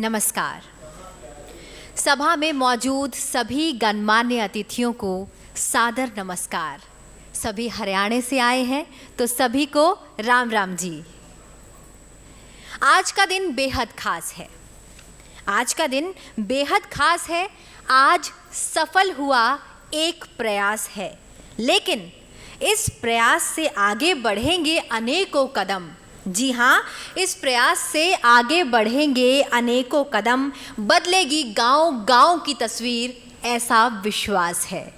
नमस्कार। सभा में मौजूद सभी गणमान्य अतिथियों को सादर नमस्कार। सभी हरियाणा से आए हैं तो सभी को राम राम जी। आज का दिन बेहद खास है। आज का दिन बेहद खास है। आज सफल हुआ एक प्रयास है, लेकिन इस प्रयास से आगे बढ़ेंगे अनेकों कदम। जी हाँ, इस प्रयास से आगे बढ़ेंगे अनेकों कदम, बदलेगी गांव गांव की तस्वीर, ऐसा विश्वास है।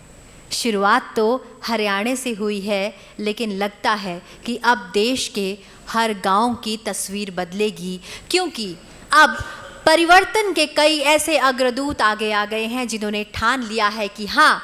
शुरुआत तो हरियाणा से हुई है, लेकिन लगता है कि अब देश के हर गांव की तस्वीर बदलेगी, क्योंकि अब परिवर्तन के कई ऐसे अग्रदूत आगे आ गए हैं जिन्होंने ठान लिया है कि हाँ,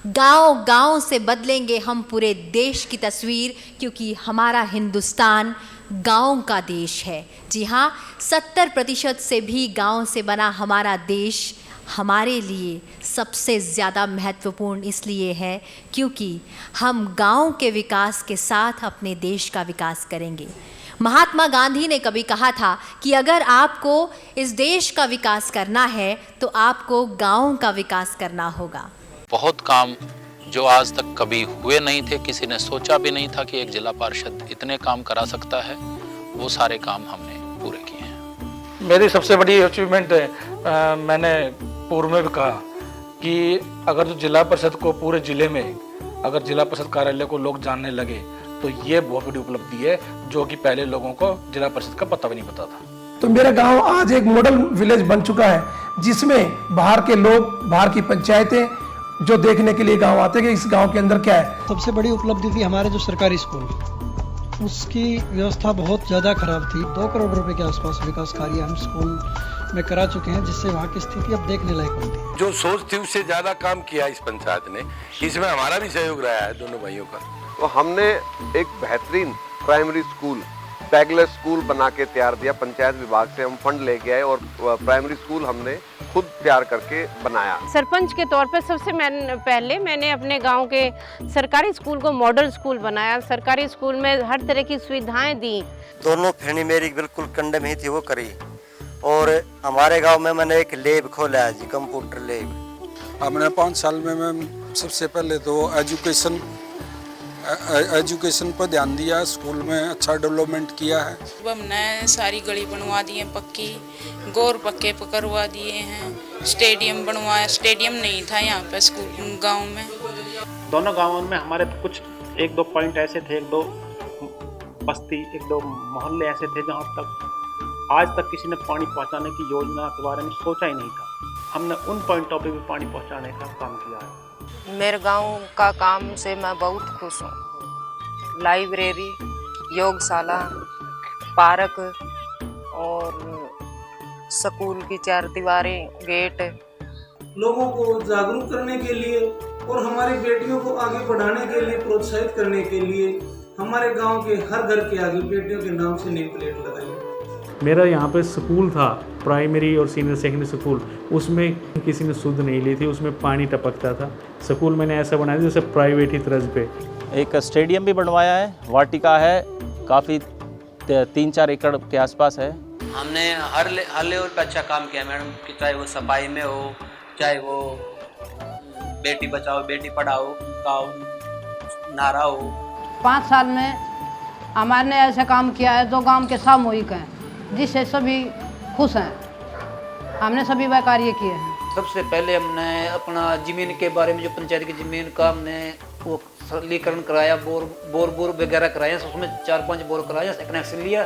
गांव गांव से बदलेंगे हम पूरे देश की तस्वीर, क्योंकि हमारा हिंदुस्तान गांव का देश है। जी हाँ, 70% से भी गांव से बना हमारा देश हमारे लिए सबसे ज़्यादा महत्वपूर्ण इसलिए है क्योंकि हम गांव के विकास के साथ अपने देश का विकास करेंगे। महात्मा गांधी ने कभी कहा था कि अगर आपको इस देश का विकास करना है तो आपको गांव का विकास करना होगा। बहुत काम जो आज तक कभी हुए नहीं थे, किसी ने सोचा भी नहीं था कि एक जिला पार्षद इतने काम करा सकता है, वो सारे काम हमने पूरे किए हैं। मेरी सबसे बड़ी अचीवमेंट है, मैंने पूर्व में भी कहा कि अगर जो जिला परिषद को पूरे जिले में अगर जिला परिषद कार्यालय को लोग जानने लगे तो ये बहुत बड़ी उपलब्धि है, जो कि पहले लोगों को जिला परिषद का पता भी नहीं पता था। तो मेरा गांव आज एक मॉडल विलेज बन चुका है, जिसमें बाहर के लोग, बाहर की पंचायतें जो देखने के लिए गांव आते हैं कि इस गांव के अंदर क्या है। सबसे बड़ी उपलब्धि थी हमारे जो सरकारी स्कूल, उसकी व्यवस्था बहुत ज़्यादा खराब थी। 2 करोड़ रुपए के आसपास विकास कार्य हम स्कूल में करा चुके हैं, जिससे वहाँ की स्थिति अब देखने लायक बनती है। जो सोच थी उससे ज़्यादा काम किया इस पंचायत ने, इसमें हमारा भी सहयोग रहा है दोनों भाइयों का। तो हमने एक बेहतरीन प्राइमरी स्कूल, टैगलेस स्कूल बना के तैयार दिया। पंचायत विभाग से हम फंड लेके आए और प्राइमरी स्कूल हमने खुद तैयार करके बनाया। सरपंच के तौर पर सबसे पहले मैंने अपने गांव के सरकारी स्कूल को मॉडल स्कूल बनाया। सरकारी स्कूल में हर तरह की सुविधाएं दी। दोनों फैनी मेरी बिल्कुल कंडे में ही थी, वो करी। और हमारे गांव में मैंने एक लैब खोला है जी, कंप्यूटर लैब। हमने 5 साल में मैं सबसे पहले तो एजुकेशन पर ध्यान दिया, स्कूल में अच्छा डेवलपमेंट किया है। हमने सारी गली बनवा दी है पक्की, गोर पक्के करवा दिए हैं, स्टेडियम बनवाया। स्टेडियम नहीं था यहाँ पे स्कूल गांव में। दोनों गांवों में हमारे कुछ 1-2 पॉइंट ऐसे थे, 1-2 बस्ती, 1-2 मोहल्ले ऐसे थे जहाँ तक आज तक किसी ने पानी पहुँचाने की योजना के बारे में सोचा ही नहीं था। हमने उन पॉइंटों पे भी पानी पहुँचाने का काम किया है। मेरे गांव का काम से मैं बहुत खुश हूँ। लाइब्रेरी, योगशाला, पार्क और स्कूल की 4 दीवारें, गेट। लोगों को जागरूक करने के लिए और हमारी बेटियों को आगे बढ़ाने के लिए, प्रोत्साहित करने के लिए हमारे गांव के हर घर के आगे बेटियों के नाम से नेम प्लेट लगाई। मेरा यहाँ पे स्कूल था, प्राइमरी और सीनियर सेकेंडरी स्कूल, उसमें किसी ने सुध नहीं ली थी, उसमें पानी टपकता था। स्कूल मैंने ऐसा बनाया जैसे प्राइवेट ही तर्ज पे। एक स्टेडियम भी बनवाया है, वाटिका है, काफ़ी 3-4 एकड़ के आसपास है। हमने हर लेवल पे अच्छा काम किया मैडम, कि चाहे वो सफाई में हो, चाहे वो बेटी बचाओ बेटी पढ़ाओ का नारा हो। 5 साल में हमारे ऐसा काम किया है जो गांव के सामूहिक हैं, जिससे सभी खुश हैं। हमने सभी वह कार्य किए हैं। सबसे पहले हमने अपना जमीन के बारे में, जो पंचायत की जमीन का हमने वो सरलीकरण कराया, बोर वगैरह कराया। उसमें 4-5 बोर कराया, कनेक्शन लिया,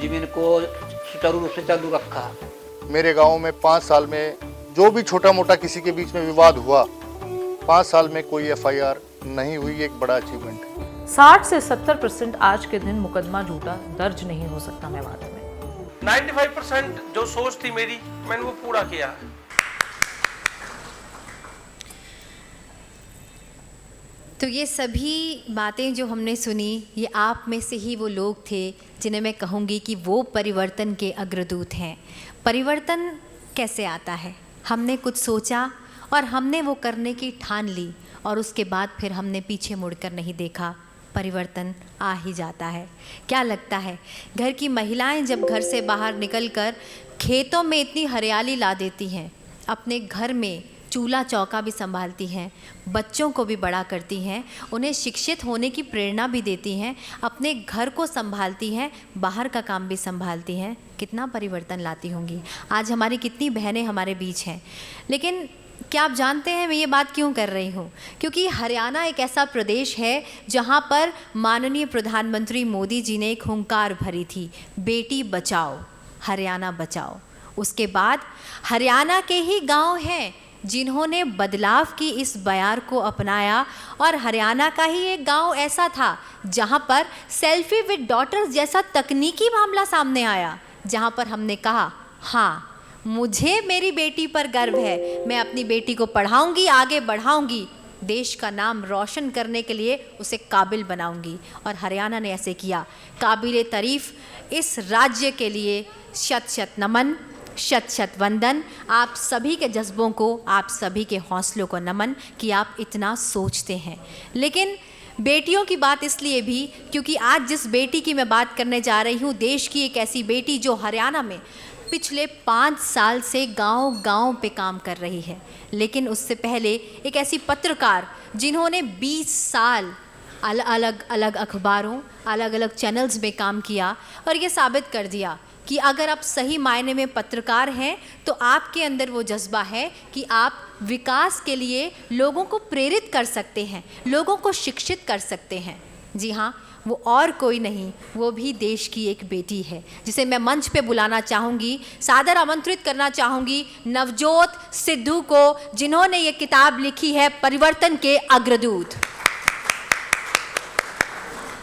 जमीन को सुचारू रूप से चालू रखा। मेरे गांव में 5 साल में जो भी छोटा मोटा किसी के बीच में विवाद हुआ, 5 साल में कोई FIR नहीं हुई, एक बड़ा अचीवमेंट है। 60 से 70% आज के दिन मुकदमा झूठा दर्ज नहीं हो सकता मेवात में। 95% जो सोच थी मेरी, मैंने वो पूरा किया। तो ये सभी बातें जो हमने सुनी, ये आप में से ही वो लोग थे जिन्हें मैं कहूँगी कि वो परिवर्तन के अग्रदूत हैं। परिवर्तन कैसे आता है? हमने कुछ सोचा और हमने वो करने की ठान ली और उसके बाद फिर हमने पीछे मुड़कर नहीं देखा, परिवर्तन आ ही जाता है। क्या लगता है, घर की महिलाएं जब घर से बाहर निकलकर खेतों में इतनी हरियाली ला देती हैं, अपने घर में चूल्हा चौका भी संभालती हैं, बच्चों को भी बड़ा करती हैं, उन्हें शिक्षित होने की प्रेरणा भी देती हैं, अपने घर को संभालती हैं, बाहर का काम भी संभालती हैं, कितना परिवर्तन लाती होंगी। आज हमारी कितनी बहनें हमारे बीच हैं। लेकिन क्या आप जानते हैं मैं ये बात क्यों कर रही हूँ? क्योंकि हरियाणा एक ऐसा प्रदेश है जहाँ पर माननीय प्रधानमंत्री मोदी जी ने एक हुंकार भरी थी, बेटी बचाओ हरियाणा बचाओ। उसके बाद हरियाणा के ही गांव हैं जिन्होंने बदलाव की इस बयार को अपनाया और हरियाणा का ही एक गांव ऐसा था जहां पर सेल्फी विद डॉटर्स जैसा तकनीकी मामला सामने आया, जहां पर हमने कहा हाँ मुझे मेरी बेटी पर गर्व है, मैं अपनी बेटी को पढ़ाऊंगी, आगे बढ़ाऊंगी, देश का नाम रोशन करने के लिए उसे काबिल बनाऊंगी। और हरियाणा ने ऐसे किया। काबिल तारीफ इस राज्य के लिए शत शत नमन, शत शत वंदन। आप सभी के जज्बों को, आप सभी के हौसलों को नमन कि आप इतना सोचते हैं। लेकिन बेटियों की बात इसलिए भी क्योंकि आज जिस बेटी की मैं बात करने जा रही हूँ, देश की एक ऐसी बेटी जो हरियाणा में पिछले 5 साल से गांव-गांव पे काम कर रही है। लेकिन उससे पहले एक ऐसी पत्रकार जिन्होंने 20 साल अलग अलग अखबारों, अलग अलग चैनल्स में काम किया और ये साबित कर दिया कि अगर आप सही मायने में पत्रकार हैं तो आपके अंदर वो जज्बा है कि आप विकास के लिए लोगों को प्रेरित कर सकते हैं, लोगों को शिक्षित कर सकते हैं। जी हाँ, वो और कोई नहीं, वो भी देश की एक बेटी है जिसे मैं मंच पे बुलाना चाहूँगी, सादर आमंत्रित करना चाहूँगी नवजोत सिद्धू को, जिन्होंने ये किताब लिखी है परिवर्तन के अग्रदूत।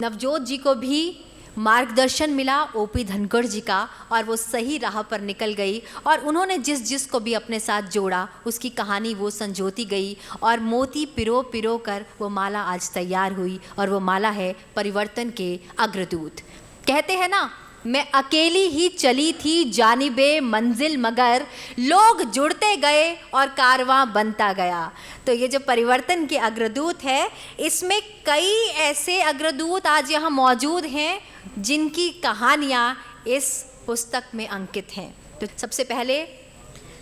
नवजोत जी को भी मार्गदर्शन मिला ओपी धनखड़ जी का और वो सही राह पर निकल गई और उन्होंने जिस जिस को भी अपने साथ जोड़ा उसकी कहानी वो संजोती गई और मोती पिरो पिरो कर वो माला आज तैयार हुई और वो माला है परिवर्तन के अग्रदूत। कहते हैं ना, मैं अकेली ही चली थी जानिबे मंजिल मगर लोग जुड़ते गए और कारवां बनता गया। तो ये जो परिवर्तन के अग्रदूत है, इसमें कई ऐसे अग्रदूत आज यहाँ मौजूद हैं जिनकी कहानियाँ इस पुस्तक में अंकित हैं। तो सबसे पहले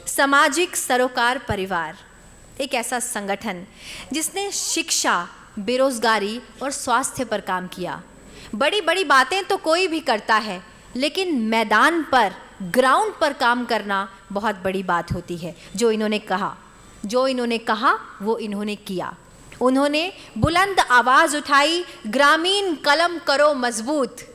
सामाजिक सरोकार परिवार, एक ऐसा संगठन जिसने शिक्षा, बेरोजगारी और स्वास्थ्य पर काम किया। बड़ी बड़ी बातें तो कोई भी करता है, लेकिन मैदान पर, ग्राउंड पर काम करना बहुत बड़ी बात होती है। जो इन्होंने कहा वो इन्होंने किया। उन्होंने बुलंद आवाज़ उठाई, ग्रामीण कलम करो मजबूत।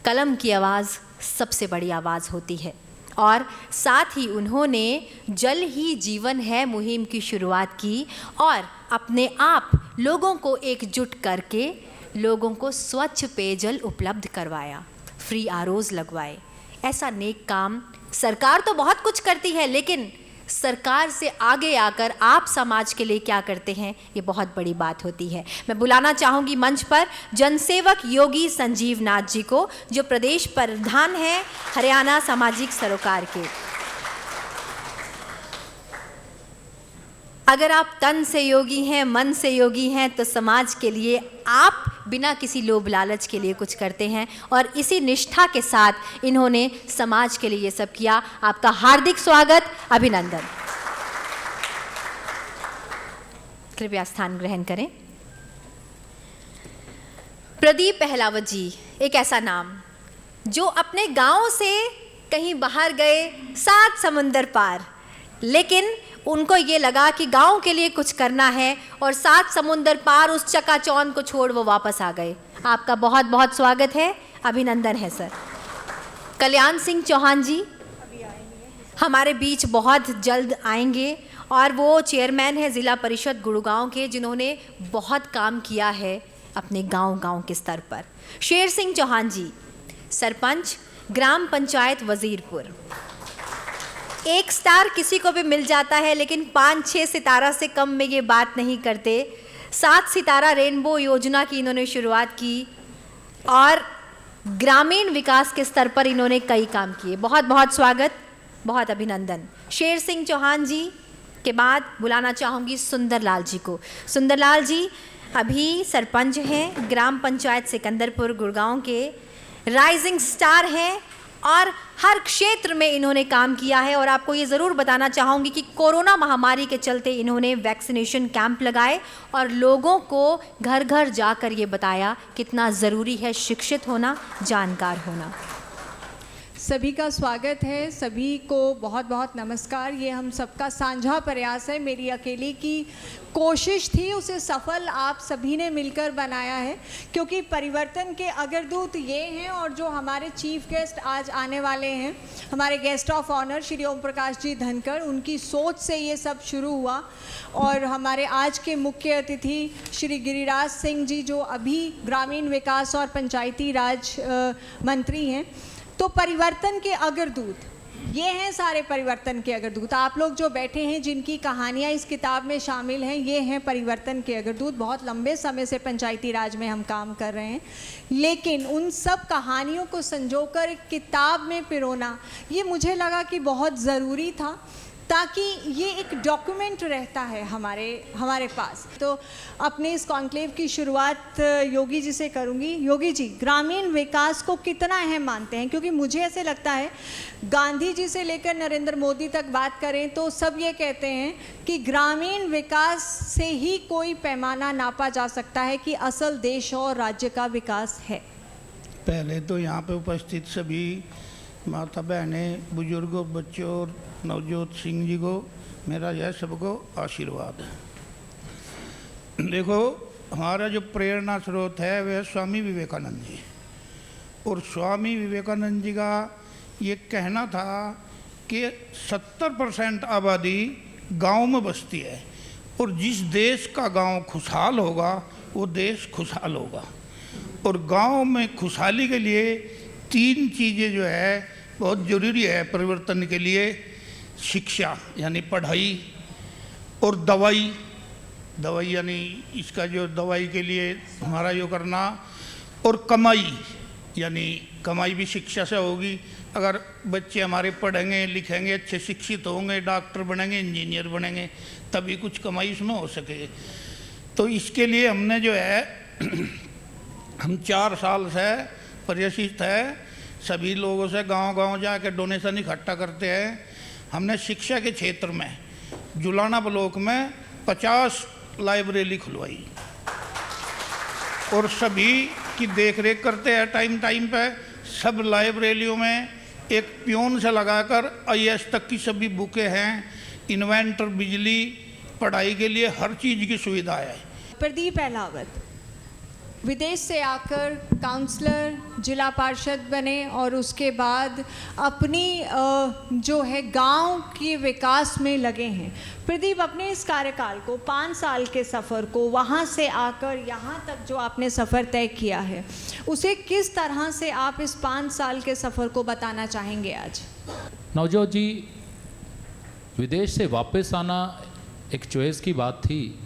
कलम की आवाज़ सबसे बड़ी आवाज़ होती है। और साथ ही उन्होंने जल ही जीवन है मुहिम की शुरुआत की और अपने आप लोगों को एकजुट करके लोगों को स्वच्छ पेयजल उपलब्ध करवाया, फ्री आरओज़ लगवाए। ऐसा नेक काम सरकार तो बहुत कुछ करती है, लेकिन सरकार से आगे आकर आप समाज के लिए क्या करते हैं, ये बहुत बड़ी बात होती है। मैं बुलाना चाहूँगी मंच पर जनसेवक योगी संजीव नाथ जी को, जो प्रदेश प्रधान हैं हरियाणा सामाजिक सरोकार के। अगर आप तन से योगी हैं, मन से योगी हैं, तो समाज के लिए आप बिना किसी लोभ लालच के लिए कुछ करते हैं और इसी निष्ठा के साथ इन्होंने समाज के लिए ये सब किया। आपका हार्दिक स्वागत, अभिनंदन। कृपया स्थान ग्रहण करें। प्रदीप अहलावत जी, एक ऐसा नाम जो अपने गांव से कहीं बाहर गए, 7 समुंदर पार, लेकिन उनको ये लगा कि गांव के लिए कुछ करना है और 7 समुंदर पार उस चकाचौंध को छोड़ वो वापस आ गए। आपका बहुत बहुत स्वागत है, अभिनंदन है सर। कल्याण सिंह चौहान जी हमारे बीच बहुत जल्द आएंगे और वो चेयरमैन है ज़िला परिषद गुड़गांव के, जिन्होंने बहुत काम किया है अपने गांव के स्तर पर। शेर सिंह चौहान जी सरपंच, ग्राम पंचायत वजीरपुर। 1 स्टार किसी को भी मिल जाता है, लेकिन 5-6 सितारा से कम में ये बात नहीं करते। 7 सितारा रेनबो योजना की इन्होंने शुरुआत की और ग्रामीण विकास के स्तर पर इन्होंने कई काम किए। बहुत बहुत स्वागत, बहुत अभिनंदन। शेर सिंह चौहान जी के बाद बुलाना चाहूँगी सुंदरलाल जी को। सुंदरलाल जी अभी सरपंच हैं, ग्राम पंचायत सिकंदरपुर गुड़गांव के, राइजिंग स्टार हैं और हर क्षेत्र में इन्होंने काम किया है। और आपको ये ज़रूर बताना चाहूँगी कि कोरोना महामारी के चलते इन्होंने वैक्सीनेशन कैंप लगाए और लोगों को घर घर जाकर ये बताया कितना ज़रूरी है शिक्षित होना, जानकार होना। सभी का स्वागत है, सभी को बहुत बहुत नमस्कार। ये हम सबका साझा प्रयास है, मेरी अकेली की कोशिश थी, उसे सफल आप सभी ने मिलकर बनाया है, क्योंकि परिवर्तन के अग्रदूत ये हैं। और जो हमारे चीफ गेस्ट आज आने वाले हैं, हमारे guest of honour Shri Om Prakash ji Dhankhar, उनकी सोच से ये सब शुरू हुआ। और हमारे आज के मुख्य अतिथि श्री गिरिराज सिंह जी, जो अभी ग्रामीण विकास और पंचायती राज मंत्री हैं। तो परिवर्तन के अग्रदूत ये हैं, सारे परिवर्तन के अग्रदूत। आप लोग जो बैठे हैं, जिनकी कहानियाँ इस किताब में शामिल हैं, ये हैं परिवर्तन के अग्रदूत। बहुत लंबे समय से पंचायती राज में हम काम कर रहे हैं, लेकिन उन सब कहानियों को संजोकर एक किताब में पिरोना, ये मुझे लगा कि बहुत ज़रूरी था, ताकि ये एक डॉक्यूमेंट रहता है हमारे पास। तो अपने इस कॉन्क्लेव की शुरुआत योगी जी से करूँगी। योगी जी, ग्रामीण विकास को कितना अहम मानते हैं? क्योंकि मुझे ऐसे लगता है गांधी जी से लेकर नरेंद्र मोदी तक बात करें तो सब ये कहते हैं कि ग्रामीण विकास से ही कोई पैमाना नापा जा सकता है कि असल देश और राज्य का विकास है। पहले तो यहाँ पे उपस्थित सभी माता बहनें, बुजुर्गों, बच्चों और नवजोत सिंह जी को मेरा यह सबको आशीर्वाद है। देखो, हमारा जो प्रेरणा स्रोत है वह स्वामी विवेकानंद जी, और स्वामी विवेकानंद जी का ये कहना था कि 70% आबादी गांव में बसती है, और जिस देश का गांव खुशहाल होगा वो देश खुशहाल होगा। और गांव में खुशहाली के लिए 3 चीज़ें जो है बहुत ज़रूरी है परिवर्तन के लिए: शिक्षा यानी पढ़ाई, और दवाई यानी इसका जो दवाई के लिए हमारा जो करना, और कमाई यानी कमाई भी शिक्षा से होगी। अगर बच्चे हमारे पढ़ेंगे, लिखेंगे, अच्छे शिक्षित होंगे, डॉक्टर बनेंगे, इंजीनियर बनेंगे, तभी कुछ कमाई उसमें हो सके। तो इसके लिए हमने जो है हम 4 साल से प्रयासित है, सभी लोगों से गांव-गांव जाकर डोनेशन इकट्ठा करते हैं। हमने शिक्षा के क्षेत्र में जुलाना ब्लॉक में 50 लाइब्रेरी खुलवाई, और सभी की देखरेख करते हैं टाइम पे। सब लाइब्रेरियों में एक प्योन से लगाकर IAS तक की सभी बुकें हैं, इन्वेंटर, बिजली, पढ़ाई के लिए हर चीज़ की सुविधा है। प्रदीप अहलावत विदेश से आकर काउंसलर, जिला पार्षद बने और उसके बाद अपनी जो है गांव के विकास में लगे हैं। प्रदीप, अपने इस कार्यकाल को, 5 साल के सफ़र को, वहां से आकर यहाँ तक जो आपने सफ़र तय किया है, उसे किस तरह से आप इस 5 साल के सफ़र को बताना चाहेंगे आज? नवजोत जी, विदेश से वापस आना एक चॉइस की बात थी,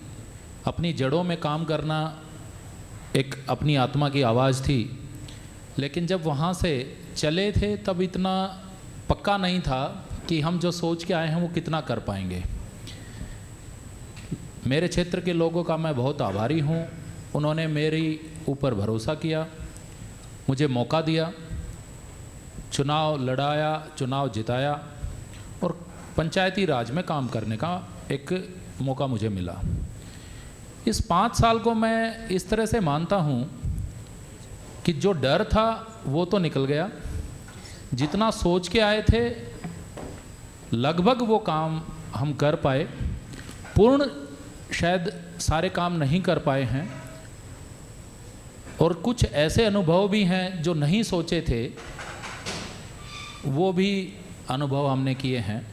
अपनी जड़ों में काम करना एक अपनी आत्मा की आवाज़ थी। लेकिन जब वहाँ से चले थे तब इतना पक्का नहीं था कि हम जो सोच के आए हैं वो कितना कर पाएंगे। मेरे क्षेत्र के लोगों का मैं बहुत आभारी हूँ, उन्होंने मेरी ऊपर भरोसा किया, मुझे मौका दिया, चुनाव लड़ाया, चुनाव जिताया, और पंचायती राज में काम करने का एक मौका मुझे मिला। इस 5 साल को मैं इस तरह से मानता हूँ कि जो डर था वो तो निकल गया, जितना सोच के आए थे लगभग वो काम हम कर पाए। पूर्ण शायद सारे काम नहीं कर पाए हैं, और कुछ ऐसे अनुभव भी हैं जो नहीं सोचे थे, वो भी अनुभव हमने किए हैं।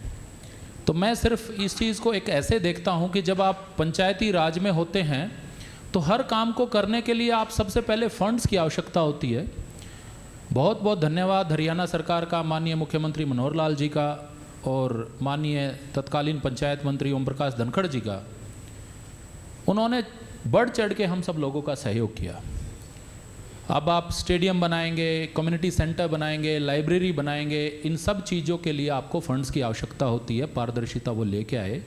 तो मैं सिर्फ इस चीज़ को एक ऐसे देखता हूँ कि जब आप पंचायती राज में होते हैं तो हर काम को करने के लिए आप सबसे पहले फंड्स की आवश्यकता होती है। बहुत बहुत धन्यवाद हरियाणा सरकार का, माननीय मुख्यमंत्री मनोहर लाल जी का, और माननीय तत्कालीन पंचायत मंत्री ओम प्रकाश धनखड़ जी का। उन्होंने बढ़ चढ़ के हम सब लोगों का सहयोग किया। अब आप स्टेडियम बनाएंगे, कम्युनिटी सेंटर बनाएंगे, लाइब्रेरी बनाएंगे, इन सब चीज़ों के लिए आपको फंड्स की आवश्यकता होती है। पारदर्शिता वो लेके आए।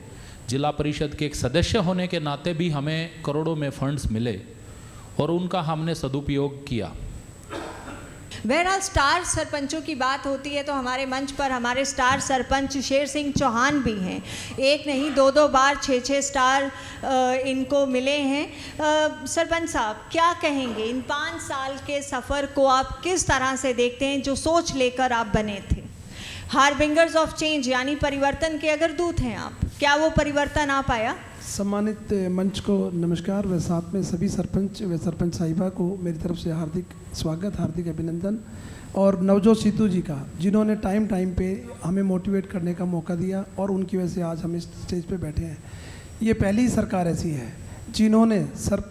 जिला परिषद के एक सदस्य होने के नाते भी हमें करोड़ों में फंड्स मिले और उनका हमने सदुपयोग किया। बहरहाल स्टार सरपंचों की बात होती है तो हमारे मंच पर हमारे स्टार सरपंच शेर सिंह चौहान भी हैं। एक नहीं, दो बार 6 स्टार इनको मिले हैं। सरपंच साहब, क्या कहेंगे इन 5 साल के सफ़र को आप किस तरह से देखते हैं, जो सोच लेकर आप बने थे? हार्बिंगर्स ऑफ चेंज यानी परिवर्तन के अगर दूत हैं आप, क्या वो परिवर्तन आ पाया? सम्मानित मंच को नमस्कार व साथ में सभी सरपंच व सरपंच साहिबा को मेरी तरफ से हार्दिक स्वागत, हार्दिक अभिनंदन। और नवजोत सिद्धू जी का, जिन्होंने टाइम पे हमें मोटिवेट करने का मौका दिया और उनकी वजह से आज हम इस स्टेज पे बैठे हैं। ये पहली सरकार ऐसी है जिन्होंने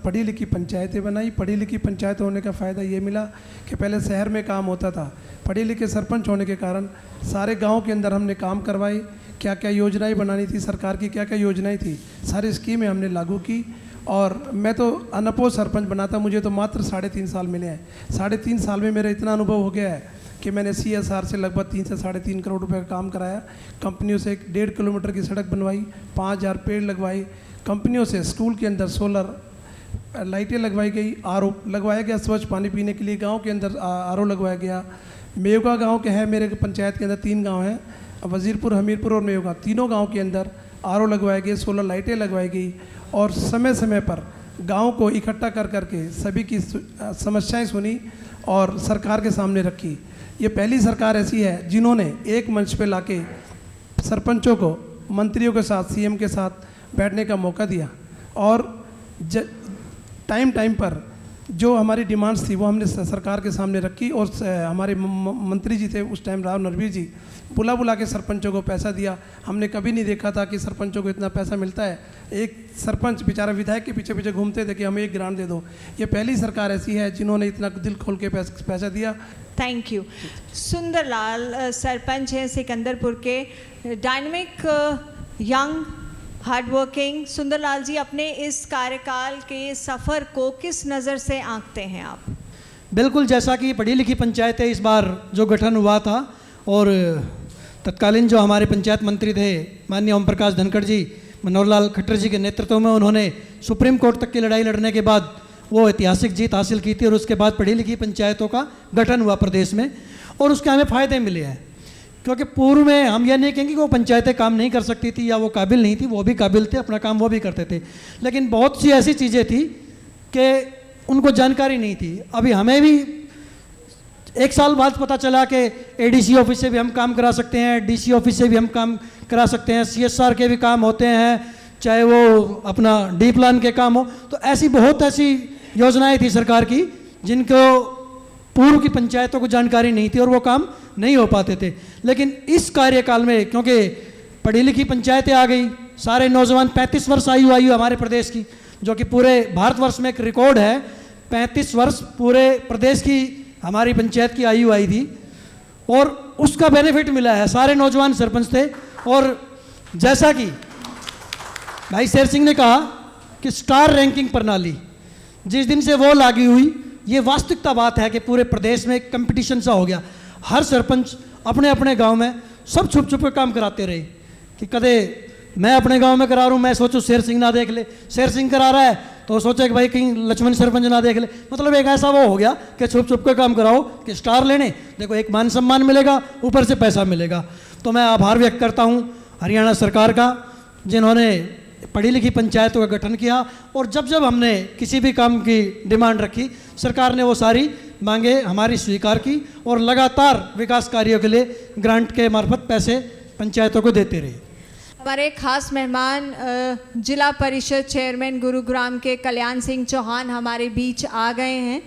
पढ़ी लिखी पंचायतें बनाई। पढ़ी लिखी पंचायत होने का फ़ायदा ये मिला कि पहले शहर में काम होता था, पढ़े लिखे सरपंच होने के कारण सारे गाँव के अंदर हमने काम करवाए। क्या क्या योजनाएं बनानी थी सरकार की, क्या क्या योजनाएं थी, सारी स्कीमें हमने लागू की। और मैं तो अनअपोज सरपंच बना था, मुझे तो मात्र 3.5 साल मिले हैं। 3.5 साल में मेरा इतना अनुभव हो गया है कि मैंने CSR से लगभग 3 से 3.5 करोड़ रुपए का काम कराया। कंपनियों से 1.5 किलोमीटर की सड़क बनवाई, 5000 पेड़ लगवाए। कंपनियों से स्कूल के अंदर सोलर लाइटें लगवाई गई, RO लगवाया गया स्वच्छ पानी पीने के लिए। गाँव के अंदर RO लगवाया गया। मेवगा गाँव के है, मेरे पंचायत के अंदर 3 गाँव हैं, वजीरपुर, हमीरपुर और मेवगा। तीनों गांव के अंदर RO लगवाए गए, सोलर लाइटें लगवाई गई और समय समय पर गांव को इकट्ठा कर करके सभी की समस्याएं सुनी और सरकार के सामने रखी। ये पहली सरकार ऐसी है जिन्होंने एक मंच पे लाके सरपंचों को मंत्रियों के साथ, CM के साथ बैठने का मौका दिया और टाइम पर जो हमारी डिमांड्स थी वो हमने सरकार के सामने रखी। और हमारे मंत्री जी थे उस टाइम, राव नरवीर जी, बुला के सरपंचों को पैसा दिया। हमने कभी नहीं देखा था कि सरपंचों को इतना पैसा मिलता है। एक सरपंच बेचारा विधायक के पीछे पीछे घूमते थे कि हमें 1 ग्रांट दे दो। ये पहली सरकार ऐसी है जिन्होंने इतना दिल खोल के पैसा दिया। Thank you. सुंदरलाल सरपंच हैं सिकंदरपुर के, डायनेमिक, यंग, हार्डवर्किंग। सुंदरलाल जी, अपने इस कार्यकाल के सफ़र को किस नज़र से आंकते हैं आप? बिल्कुल, जैसा कि पढ़ी लिखी पंचायतें इस बार जो गठन हुआ था और तत्कालीन जो हमारे पंचायत मंत्री थे माननीय ओम प्रकाश धनखड़ जी, मनोहर लाल खट्टर जी के नेतृत्व में उन्होंने सुप्रीम कोर्ट तक की लड़ाई लड़ने के बाद वो ऐतिहासिक जीत हासिल की थी और उसके बाद पढ़ी लिखी पंचायतों का गठन हुआ प्रदेश में और उसके हमें फ़ायदे मिले हैं। क्योंकि पूर्व में हम ये नहीं कहेंगे कि वो पंचायतें काम नहीं कर सकती थी या वो काबिल नहीं थी, वो भी काबिल थे, अपना काम वो भी करते थे, लेकिन बहुत सी ऐसी चीज़ें थी कि उनको जानकारी नहीं थी। अभी हमें भी 1 साल बाद पता चला कि ADC ऑफिस से भी हम काम करा सकते हैं, DC ऑफिस से भी हम काम करा सकते हैं, CSR के भी काम होते हैं, चाहे वो अपना D प्लान के काम हो। तो ऐसी बहुत ऐसी योजनाएं थी सरकार की जिनको पूर्व की पंचायतों को जानकारी नहीं थी और वो काम नहीं हो पाते थे। लेकिन इस कार्यकाल में क्योंकि पढ़ी लिखी पंचायतें आ गई, सारे नौजवान 35 वर्ष आयु हमारे प्रदेश की, जो कि पूरे भारतवर्ष में एक रिकॉर्ड है। 35 वर्ष पूरे प्रदेश की हमारी पंचायत की आयु आई थी और उसका बेनिफिट मिला है। सारे नौजवान सरपंच थे और जैसा कि भाई शेर सिंह ने कहा कि स्टार रैंकिंग प्रणाली जिस दिन से वो लागू हुई, ये वास्तविकता बात है कि पूरे प्रदेश में कंपटीशन सा हो गया। हर सरपंच अपने अपने गांव में सब छुप छुप के काम कराते रहे कि कदे मैं अपने गांव में करा रहा हूँ, मैं सोचूं शेर सिंह ना देख ले, शेर सिंह करा रहा है तो सोचे कि भाई कहीं लक्ष्मण सरपंच ना देख ले। मतलब एक ऐसा वो हो गया कि छुप छुप के काम कराओ कि स्टार लेने, देखो एक मान सम्मान मिलेगा, ऊपर से पैसा मिलेगा। तो मैं आभार व्यक्त करता हूँ हरियाणा सरकार का, जिन्होंने पढ़ी लिखी पंचायतों का गठन किया और जब जब हमने किसी भी काम की डिमांड रखी, सरकार ने वो सारी मांगे हमारी स्वीकार की और लगातार विकास कार्यों के लिए ग्रांट के मार्फत पैसे पंचायतों को देते रहे। हमारे खास मेहमान जिला परिषद चेयरमैन गुरुग्राम के कल्याण सिंह चौहान हमारे बीच आ गए हैं।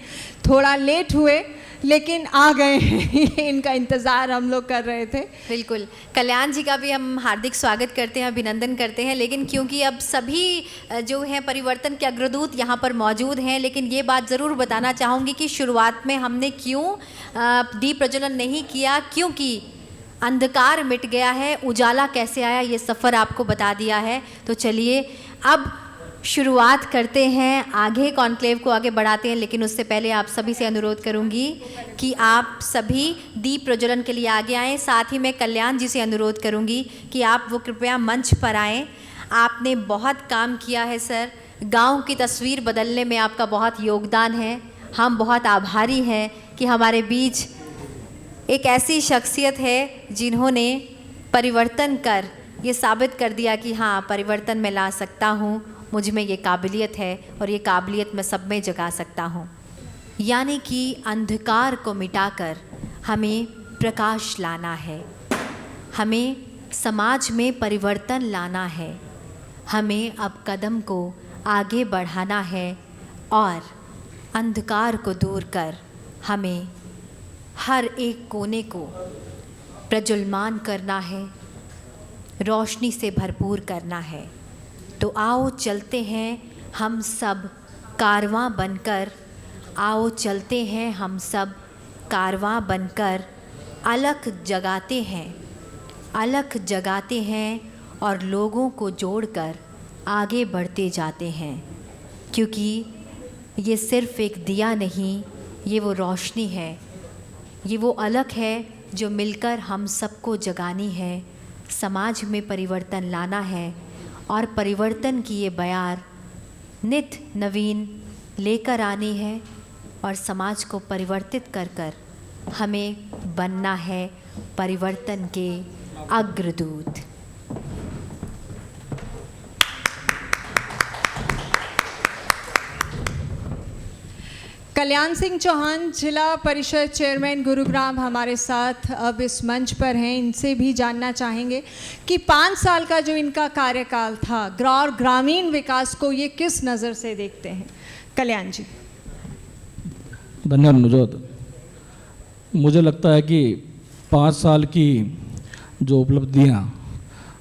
थोड़ा लेट हुए लेकिन आ गए हैं, इनका इंतज़ार हम लोग कर रहे थे। बिल्कुल, कल्याण जी का भी हम हार्दिक स्वागत करते हैं, अभिनंदन करते हैं। लेकिन क्योंकि अब सभी जो हैं परिवर्तन के अग्रदूत यहाँ पर मौजूद हैं, लेकिन ये बात ज़रूर बताना चाहूँगी कि शुरुआत में हमने क्यों दीप प्रज्वलन नहीं किया, क्योंकि अंधकार मिट गया है, उजाला कैसे आया ये सफ़र आपको बता दिया है। तो चलिए अब शुरुआत करते हैं, आगे कॉन्क्लेव को आगे बढ़ाते हैं, लेकिन उससे पहले आप सभी से अनुरोध करूंगी कि आप सभी दीप प्रज्वलन के लिए आगे आएँ। साथ ही मैं कल्याण जी से अनुरोध करूंगी कि आप वो कृपया मंच पर आएँ। आपने बहुत काम किया है सर, गांव की तस्वीर बदलने में आपका बहुत योगदान है। हम बहुत आभारी हैं कि हमारे बीच एक ऐसी शख्सियत है जिन्होंने परिवर्तन कर ये साबित कर दिया कि हाँ, परिवर्तन मैं ला सकता हूँ, मुझ में ये काबिलियत है और ये काबिलियत मैं सब में जगा सकता हूँ। यानी कि अंधकार को मिटाकर हमें प्रकाश लाना है, हमें समाज में परिवर्तन लाना है, हमें अब कदम को आगे बढ़ाना है और अंधकार को दूर कर हमें हर एक कोने को प्रज्वलमान करना है, रोशनी से भरपूर करना है। तो आओ चलते हैं हम सब कारवां बनकर, आओ चलते हैं हम सब कारवां बनकर, अलख जगाते हैं, अलख जगाते हैं और लोगों को जोड़कर आगे बढ़ते जाते हैं। क्योंकि ये सिर्फ़ एक दिया नहीं, ये वो रोशनी है, ये वो अलख है जो मिलकर हम सबको जगानी है, समाज में परिवर्तन लाना है और परिवर्तन की ये बयार नित नवीन लेकर आनी है और समाज को परिवर्तित कर कर हमें बनना है परिवर्तन के अग्रदूत। कल्याण सिंह चौहान जिला परिषद चेयरमैन गुरुग्राम हमारे साथ अब इस मंच पर हैं। इनसे भी जानना चाहेंगे कि 5 साल का जो इनका कार्यकाल था और ग्रामीण विकास को ये किस नज़र से देखते हैं। कल्याण जी। धन्यवाद नवजोत। मुझे लगता है कि 5 साल की जो उपलब्धियां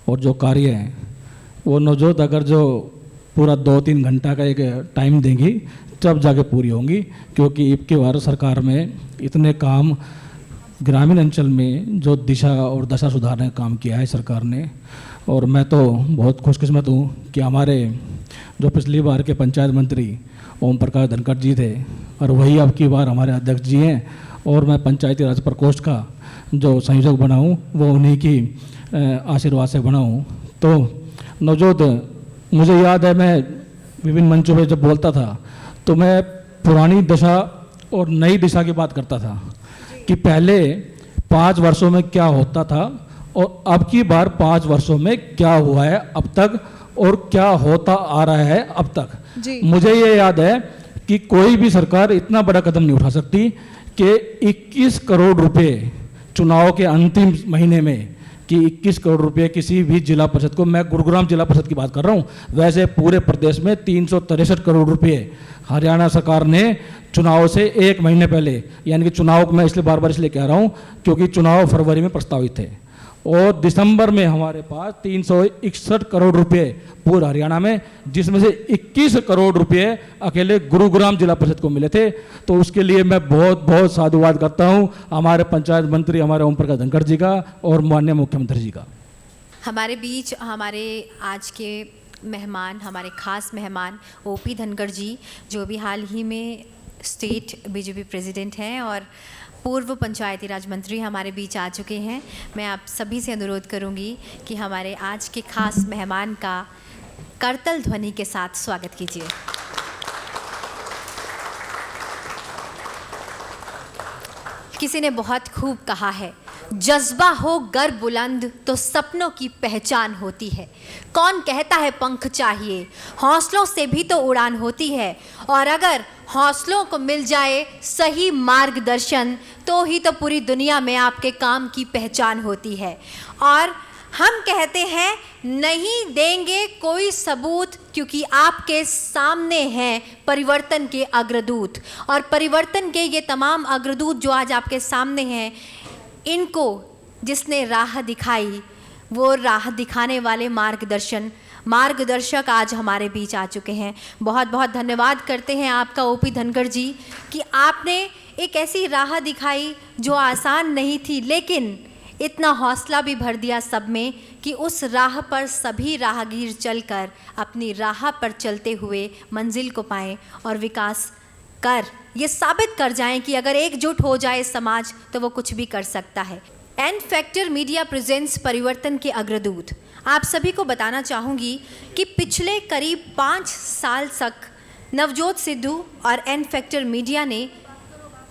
और जो कार्य हैं वो नवजोत अगर जो पूरा 2-3 घंटा का एक टाइम देंगी तब जाके पूरी होंगी, क्योंकि इबकी भारत सरकार में इतने काम ग्रामीण अंचल में जो दिशा और दशा सुधारने का काम किया है सरकार ने। और मैं तो बहुत खुशकिस्मत हूँ कि हमारे जो पिछली बार के पंचायत मंत्री ओम प्रकाश धनखड़ जी थे और वही अब की बार हमारे अध्यक्ष जी हैं, और मैं पंचायती राज प्रकोष्ठ का जो संयोजक बना हूँ वो उन्हीं की आशीर्वाद से बना हूँ। तो नवजोत, मुझे याद है मैं विभिन्न मंचों पर जब बोलता था तो मैं पुरानी दशा और नई दिशा की बात करता था कि पहले 5 वर्षों में क्या होता था और अब की बार 5 वर्षों में क्या हुआ है अब तक और क्या होता आ रहा है अब तक। मुझे ये याद है कि कोई भी सरकार इतना बड़ा कदम नहीं उठा सकती कि 21 करोड़ रुपए चुनाव के अंतिम महीने में, कि 21 करोड़ रुपए किसी भी जिला परिषद को, मैं गुरुग्राम जिला परिषद की बात कर रहा हूँ, वैसे पूरे प्रदेश में 363 करोड़ रुपए हरियाणा सरकार ने चुनाव से 1 महीने पहले, यानी कि चुनाव मैं इसलिए बार बार इसलिए कह रहा हूँ क्योंकि चुनाव फरवरी में प्रस्तावित थे और दिसंबर में हमारे पास 361 करोड़ रुपए पूरे हरियाणा में, जिसमें से 21 करोड़ रुपए अकेले गुरुग्राम जिला परिषद को मिले थे। तो उसके लिए मैं बहुत बहुत साधुवाद करता हूं हमारे पंचायत मंत्री हमारे ओम प्रकाश धनखड़ जी का और माननीय मुख्यमंत्री जी का। हमारे बीच हमारे आज के मेहमान, हमारे खास मेहमान ओपी धनखड़ जी, जो भी हाल ही में स्टेट बीजेपी प्रेसिडेंट हैं और पूर्व पंचायती राज मंत्री हमारे बीच आ चुके हैं। मैं आप सभी से अनुरोध करूंगी कि हमारे आज के खास मेहमान का करतल ध्वनि के साथ स्वागत कीजिए। किसी ने बहुत खूब कहा है, जज्बा हो गर बुलंद तो सपनों की पहचान होती है। कौन कहता है पंख चाहिए, हौसलों से भी तो उड़ान होती है। और अगर हौसलों को मिल जाए सही मार्गदर्शन तो ही तो पूरी दुनिया में आपके काम की पहचान होती है। और हम कहते हैं नहीं देंगे कोई सबूत, क्योंकि आपके सामने हैं परिवर्तन के अग्रदूत। और परिवर्तन के ये तमाम अग्रदूत जो आज आपके सामने हैं, इनको जिसने राह दिखाई, वो राह दिखाने वाले मार्गदर्शक आज हमारे बीच आ चुके हैं। बहुत बहुत धन्यवाद करते हैं आपका ओपी धनखड़ जी कि आपने एक ऐसी राह दिखाई जो आसान नहीं थी, लेकिन इतना हौसला भी भर दिया सब में कि उस राह पर सभी राहगीर चलकर अपनी राह पर चलते हुए मंजिल को पाएं और विकास कर ये साबित कर जाएं कि अगर एकजुट हो जाए समाज तो वो कुछ भी कर सकता है। एन फैक्टर मीडिया प्रेजेंट्स परिवर्तन के अग्रदूत। आप सभी को बताना चाहूँगी कि पिछले करीब 5 साल तक नवजोत सिद्धू और एन फैक्टर मीडिया ने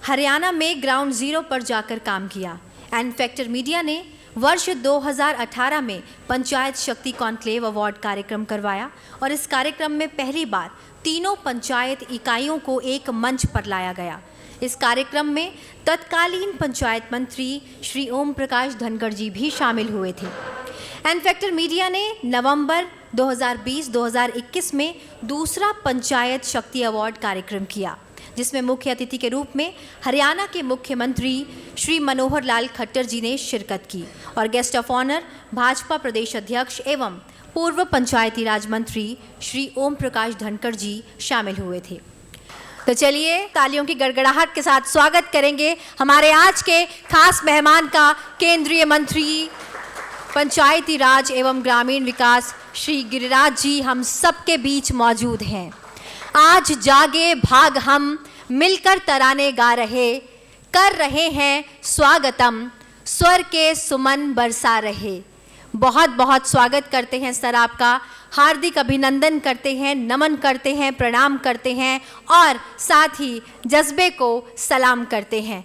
हरियाणा में ग्राउंड जीरो पर जाकर काम किया। एन फैक्टर मीडिया ने वर्ष 2018 में पंचायत शक्ति कॉन्क्लेव अवार्ड कार्यक्रम करवाया और इस कार्यक्रम में पहली बार तीनों पंचायत इकाइयों को एक मंच पर लाया गया। इस कार्यक्रम में तत्कालीन पंचायत मंत्री श्री ओम प्रकाश धनखड़ जी भी शामिल हुए थे। एन फैक्टर मीडिया ने नवंबर 2020-2021 में दूसरा पंचायत शक्ति अवार्ड कार्यक्रम किया, जिसमें मुख्य अतिथि के रूप में हरियाणा के मुख्यमंत्री श्री मनोहर लाल खट्टर जी ने शिरकत की और गेस्ट ऑफ ऑनर भाजपा प्रदेश अध्यक्ष एवं पूर्व पंचायती राज मंत्री श्री ओम प्रकाश धनखड़ जी शामिल हुए थे। तो चलिए तालियों की गड़गड़ाहट के साथ स्वागत करेंगे हमारे आज के खास मेहमान का, केंद्रीय मंत्री पंचायती राज एवं ग्रामीण विकास श्री गिरिराज जी हम सबके बीच मौजूद हैं। आज जागे भाग हम मिलकर तराने गा रहे, कर रहे हैं स्वागतम, स्वर के सुमन बरसा रहे। बहुत बहुत स्वागत करते हैं सर आपका, हार्दिक अभिनंदन करते हैं, नमन करते हैं, प्रणाम करते हैं और साथ ही जज्बे को सलाम करते हैं।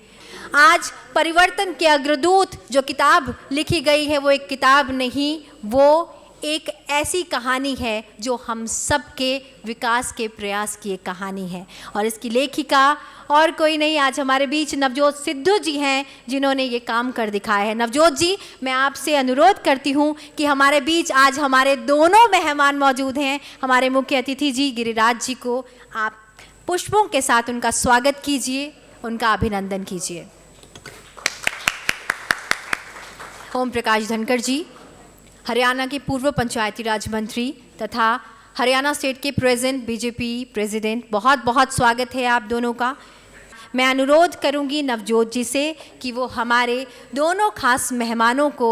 आज परिवर्तन के अग्रदूत जो किताब लिखी गई है वो एक किताब नहीं, वो एक ऐसी कहानी है जो हम सब के विकास के प्रयास की एक कहानी है और इसकी लेखिका और कोई नहीं, आज हमारे बीच नवजोत सिद्धू जी हैं जिन्होंने ये काम कर दिखाया है। नवजोत जी, मैं आपसे अनुरोध करती हूँ कि हमारे बीच आज हमारे दोनों मेहमान मौजूद हैं, हमारे मुख्य अतिथि जी गिरिराज जी को आप पुष्पों के साथ उनका स्वागत कीजिए, उनका अभिनंदन कीजिए। ओम प्रकाश धनखड़ जी हरियाणा के पूर्व पंचायती राज मंत्री तथा हरियाणा स्टेट के प्रेजेंट बीजेपी प्रेसिडेंट, बहुत बहुत स्वागत है आप दोनों का। मैं अनुरोध करूंगी नवजोत जी से कि वो हमारे दोनों खास मेहमानों को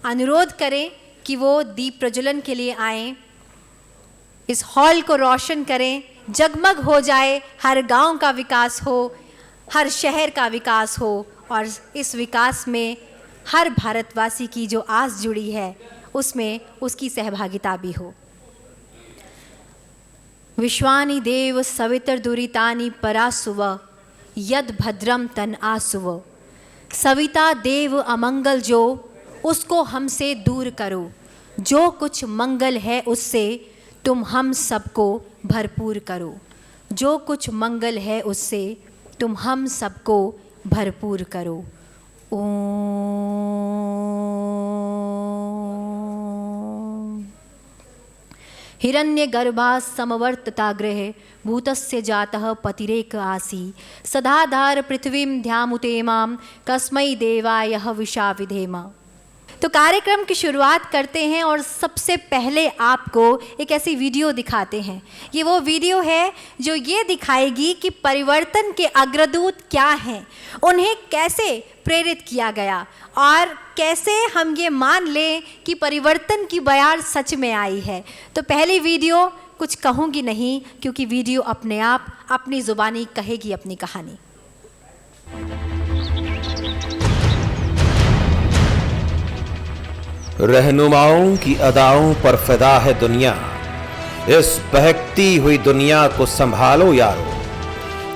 अनुरोध करें कि वो दीप प्रज्वलन के लिए आएं, इस हॉल को रोशन करें, जगमग हो जाए, हर गांव का विकास हो, हर शहर का विकास हो और इस विकास में हर भारतवासी की जो आस जुड़ी है उसमें उसकी सहभागिता भी हो। विश्वानि देव सवितर दुरितानि परासुव यद भद्रम तन आसुव। सविता देव अमंगल जो, उसको हमसे दूर करो, जो कुछ मंगल है उससे तुम हम सबको भरपूर करो। जो कुछ मंगल है उससे तुम हम सबको भरपूर करो। हिरण्यगर्भा समवर्तताग्रहे भूतस्य जातः पतिरेक आसी। सदाधार पृथ्वीं ध्यामुते मां कस्मै देवाय हविषा विधेम। तो कार्यक्रम की शुरुआत करते हैं और सबसे पहले आपको एक ऐसी वीडियो दिखाते हैं। ये वो वीडियो है जो ये दिखाएगी कि परिवर्तन के अग्रदूत क्या हैं, उन्हें कैसे प्रेरित किया गया और कैसे हम ये मान लें कि परिवर्तन की बयार सच में आई है। तो पहली वीडियो कुछ कहूँगी नहीं, क्योंकि वीडियो अपने आप अपनी ज़ुबानी कहेगी अपनी कहानी। रहनुमाओं की अदाओं पर फिदा है दुनिया, इस बहकती हुई दुनिया को संभालो यारो।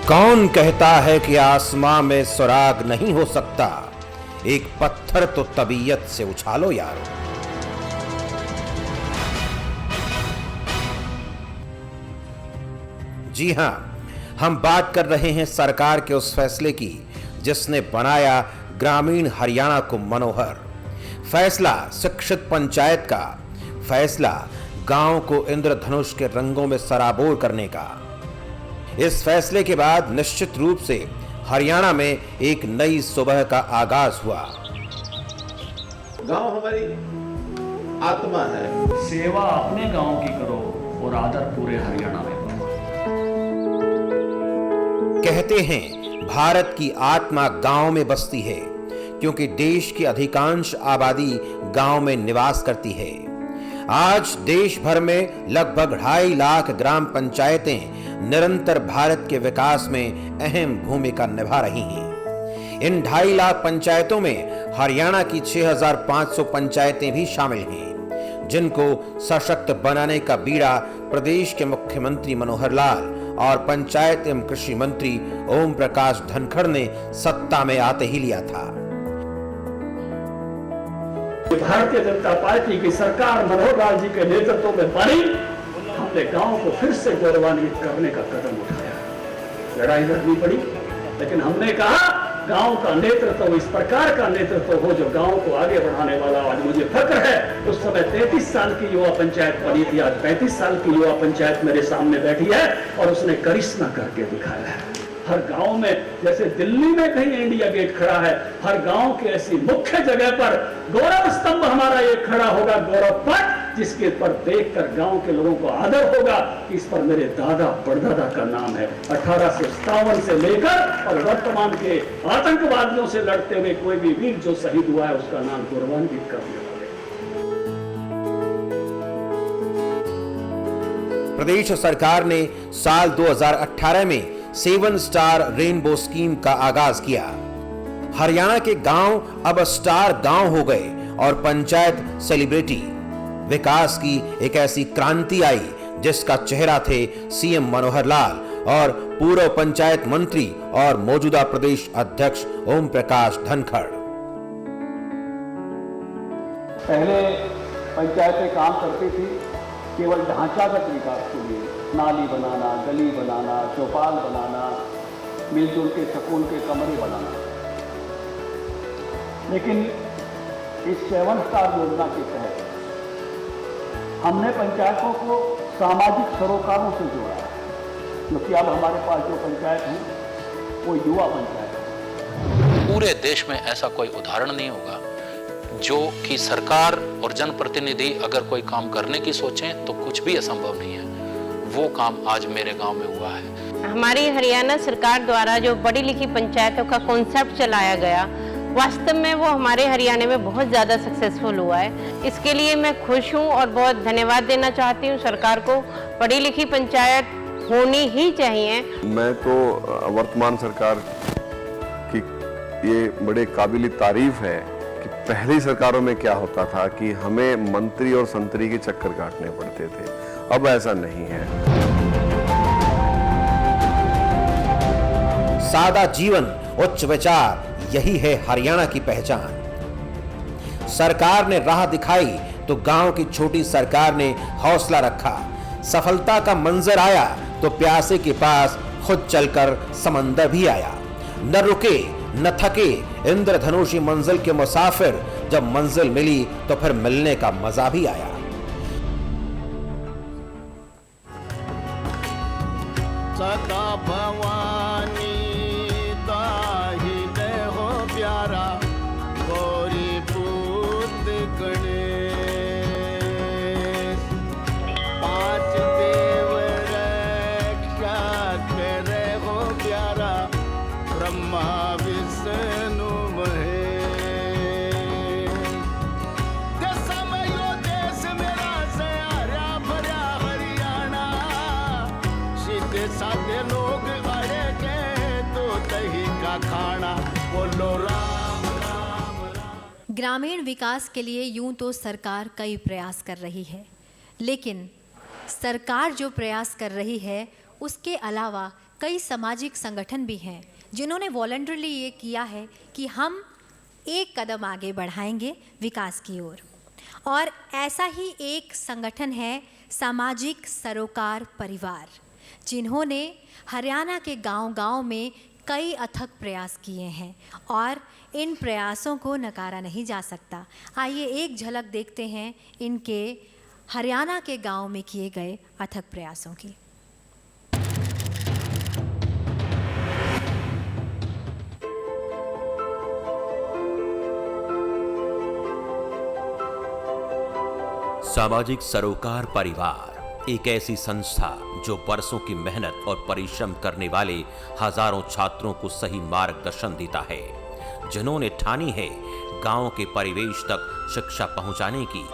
कौन कहता है कि आसमां में सुराग नहीं हो सकता, एक पत्थर तो तबीयत से उछालो यारो। जी हां, हम बात कर रहे हैं सरकार के उस फैसले की जिसने बनाया ग्रामीण हरियाणा को मनोहर। फैसला शिक्षित पंचायत का, फैसला गांव को इंद्रधनुष के रंगों में सराबोर करने का। इस फैसले के बाद निश्चित रूप से हरियाणा में एक नई सुबह का आगाज हुआ। गांव हमारी आत्मा है। सेवा अपने गांव की करो और आदर पूरे हरियाणा में। कहते हैं भारत की आत्मा गांव में बसती है, क्योंकि देश की अधिकांश आबादी गांव में निवास करती है। आज देश भर में लगभग 2.5 लाख ग्राम पंचायतें निरंतर भारत के विकास में अहम भूमिका निभा रही हैं। इन 2.5 लाख पंचायतों में हरियाणा की 6,500 पंचायतें भी शामिल हैं, जिनको सशक्त बनाने का बीड़ा प्रदेश के मुख्यमंत्री मनोहर लाल और पंचायत एवं कृषि मंत्री ओम प्रकाश धनखड़ ने सत्ता में आते ही लिया था। भारतीय जनता पार्टी की सरकार मनोहर लाल जी के नेतृत्व में बनी, हमने गांव को फिर से गौरवान्वित करने का कदम उठाया। लड़ाई लड़नी पड़ी, लेकिन हमने कहा गांव का नेतृत्व इस प्रकार का नेतृत्व हो जो गांव को आगे बढ़ाने वाला। आज मुझे फक्र है, उस समय 33 साल की युवा पंचायत बनी थी, आज 35 साल की युवा पंचायत मेरे सामने बैठी है और उसने करिश्मा करके दिखाया है। हर गांव में, जैसे दिल्ली में कहीं इंडिया गेट खड़ा है, हर गांव के ऐसी मुख्य जगह पर गौरव स्तंभ हमारा ये खड़ा होगा, गौरव पट, जिसके पर देखकर गांव के लोगों को आदर होगा कि इस पर मेरे दादा परदादा का नाम है। 1857 से लेकर और वर्तमान के आतंकवादियों से लड़ते हुए कोई भी वीर जो शहीद हुआ है उसका नाम गौरवान्वित करने वाले। प्रदेश सरकार ने साल 2018 में 7 स्टार रेनबो स्कीम का आगाज किया। हरियाणा के गांव अब स्टार गांव हो गए और पंचायत सेलिब्रिटी। विकास की एक ऐसी क्रांति आई जिसका चेहरा थे सीएम मनोहर लाल और पूर्व पंचायत मंत्री और मौजूदा प्रदेश अध्यक्ष ओम प्रकाश धनखड़। पहले पंचायतें काम करती थी केवल ढांचागत विकास के लिए, नाली बनाना, गली बनाना, चौपाल बनाना, मिलजुल के स्कूल के कमरे बनाना। लेकिन इस 7 स्टार योजना के तहत हमने पंचायतों को सामाजिक सरोकारों से जोड़ा है, क्योंकि अब हमारे पास जो पंचायत है वो युवा पंचायत है। पूरे देश में ऐसा कोई उदाहरण नहीं होगा जो कि सरकार और जनप्रतिनिधि अगर कोई काम करने की सोचें तो कुछ भी असंभव नहीं है। वो काम आज मेरे गांव में हुआ है। हमारी हरियाणा सरकार द्वारा जो पढ़ी लिखी पंचायतों का कॉन्सेप्ट चलाया गया, वास्तव में वो हमारे हरियाणा में बहुत ज़्यादा सक्सेसफुल हुआ है। इसके लिए मैं खुश हूँ और बहुत धन्यवाद देना चाहती हूँ सरकार को। पढ़ी लिखी पंचायत होनी ही चाहिए। मैं तो वर्तमान सरकार की ये बड़े काबिल तारीफ है कि पहली सरकारों में क्या होता था कि हमें मंत्री और संतरी के चक्कर काटने पड़ते थे, अब ऐसा नहीं है। सादा जीवन, उच्च विचार, यही है हरियाणा की पहचान। सरकार ने राह दिखाई तो गांव की छोटी सरकार ने हौसला रखा। सफलता का मंजर आया तो प्यासे के पास खुद चलकर समंदर भी आया। न रुके न थके इंद्रधनुषी मंजिल के मुसाफिर, जब मंजिल मिली तो फिर मिलने का मजा भी आया। सदा भवानी दाहिने हो प्यारा गौरी पूत गणेश, 5 देव रक्षा करे हो प्यारा ब्रह्मा विष्णु महेश। समयो देश मेरा से हरा भरा हरियाणा, सीधे साधे लोग अड़े के तो दही का खाना, बोलो राम राम राम। ग्रामीण विकास के लिए यूं तो सरकार कई प्रयास कर रही है, लेकिन सरकार जो प्रयास कर रही है उसके अलावा कई सामाजिक संगठन भी हैं जिन्होंने वॉलंटरली ये किया है कि हम एक कदम आगे बढ़ाएंगे विकास की ओर। और ऐसा ही एक संगठन है सामाजिक सरोकार परिवार, जिन्होंने हरियाणा के गांव-गांव में कई अथक प्रयास किए हैं और इन प्रयासों को नकारा नहीं जा सकता। आइए एक झलक देखते हैं इनके हरियाणा के गांव में किए गए अथक प्रयासों की। सामाजिक सरोकार परिवार एक ऐसी संस्था जो वर्षों की मेहनत और परिश्रम करने वाले हजारों छात्रों को सही मार्गदर्शन देता है। जिन्होंने ठानी है गांव के परिवेश तक शिक्षा पहुंचाने की,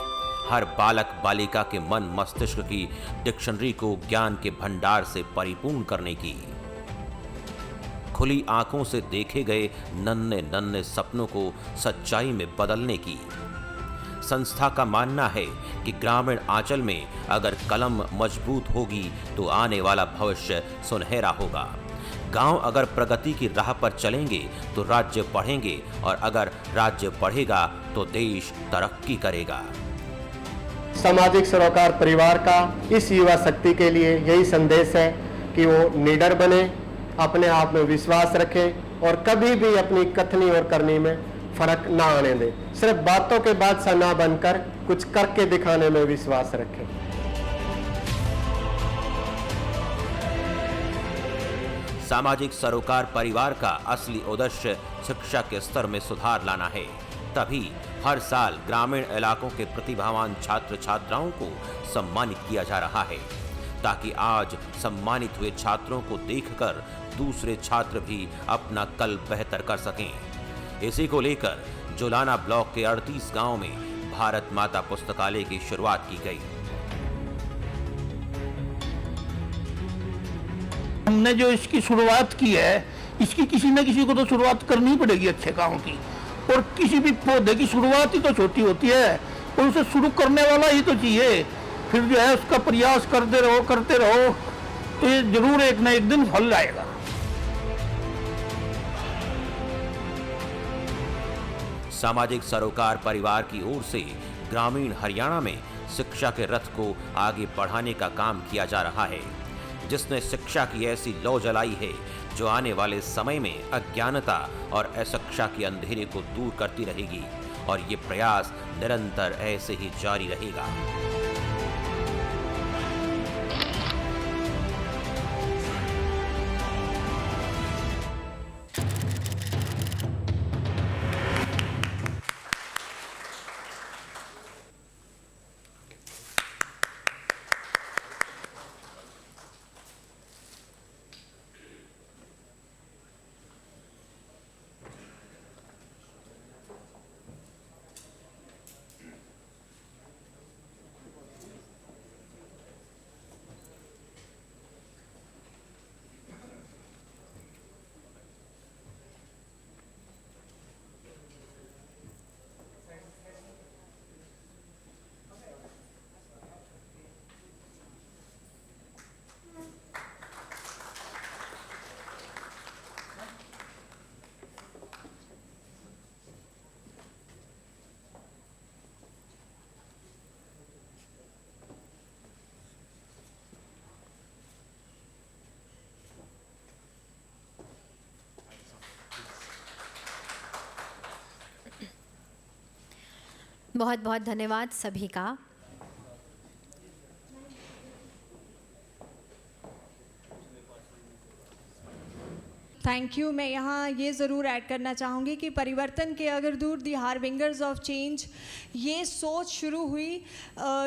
हर बालक बालिका के मन मस्तिष्क की डिक्शनरी को ज्ञान के भंडार से परिपूर्ण करने की, खुली आंखों से देखे गए नन्हे नन्हे सपनों को सच्चाई में बदलने की। संस्था का मानना है कि ग्रामीण आंचल में अगर कलम मजबूत होगी तो आने वाला भविष्य सुनहरा होगा। गांव अगर प्रगति की राह पर चलेंगे तो राज्य बढ़ेंगे, और अगर राज्य बढ़ेगा तो देश तरक्की करेगा। सामाजिक सरोकार परिवार का इस युवा शक्ति के लिए यही संदेश है कि वो निडर बने, अपने आप में विश्वास रखें और कभी भी अपनी कथनी और करनी में फर्क ना आने दें। सिर्फ बातों के बादशाह ना बनकर कुछ करके दिखाने में विश्वास रखें। सामाजिक सरोकार परिवार का असली उद्देश्य शिक्षा के स्तर में सुधार लाना है। तभी हर साल ग्रामीण इलाकों के प्रतिभावान छात्र छात्राओं को सम्मानित किया जा रहा है, ताकि आज सम्मानित हुए छात्रों को देखकर दूसरे छात्र भी अपना कल बेहतर कर सकें। इसी को लेकर जुलाना ब्लॉक के 38 गांव में भारत माता पुस्तकालय की शुरुआत की गई। हमने जो इसकी शुरुआत की है, इसकी किसी न किसी को तो शुरुआत करनी पड़ेगी अच्छे काम की, और किसी भी पौधे की शुरुआत ही तो छोटी होती है, और उसे शुरू करने वाला ही तो चाहिए। फिर जो है उसका प्रयास करते रहो तो ये जरूर एक न एक दिन फल लाएगा। सामाजिक सरोकार परिवार की ओर से ग्रामीण हरियाणा में शिक्षा के रथ को आगे बढ़ाने का काम किया जा रहा है, जिसने शिक्षा की ऐसी लौ जलाई है जो आने वाले समय में अज्ञानता और अशिक्षा के अंधेरे को दूर करती रहेगी, और ये प्रयास निरंतर ऐसे ही जारी रहेगा। बहुत बहुत धन्यवाद सभी का। Thank you. मैं यहाँ ये ज़रूर ऐड करना चाहूँगी कि परिवर्तन के अगर दूर दी हार्बिंगर्स ऑफ चेंज, ये सोच शुरू हुई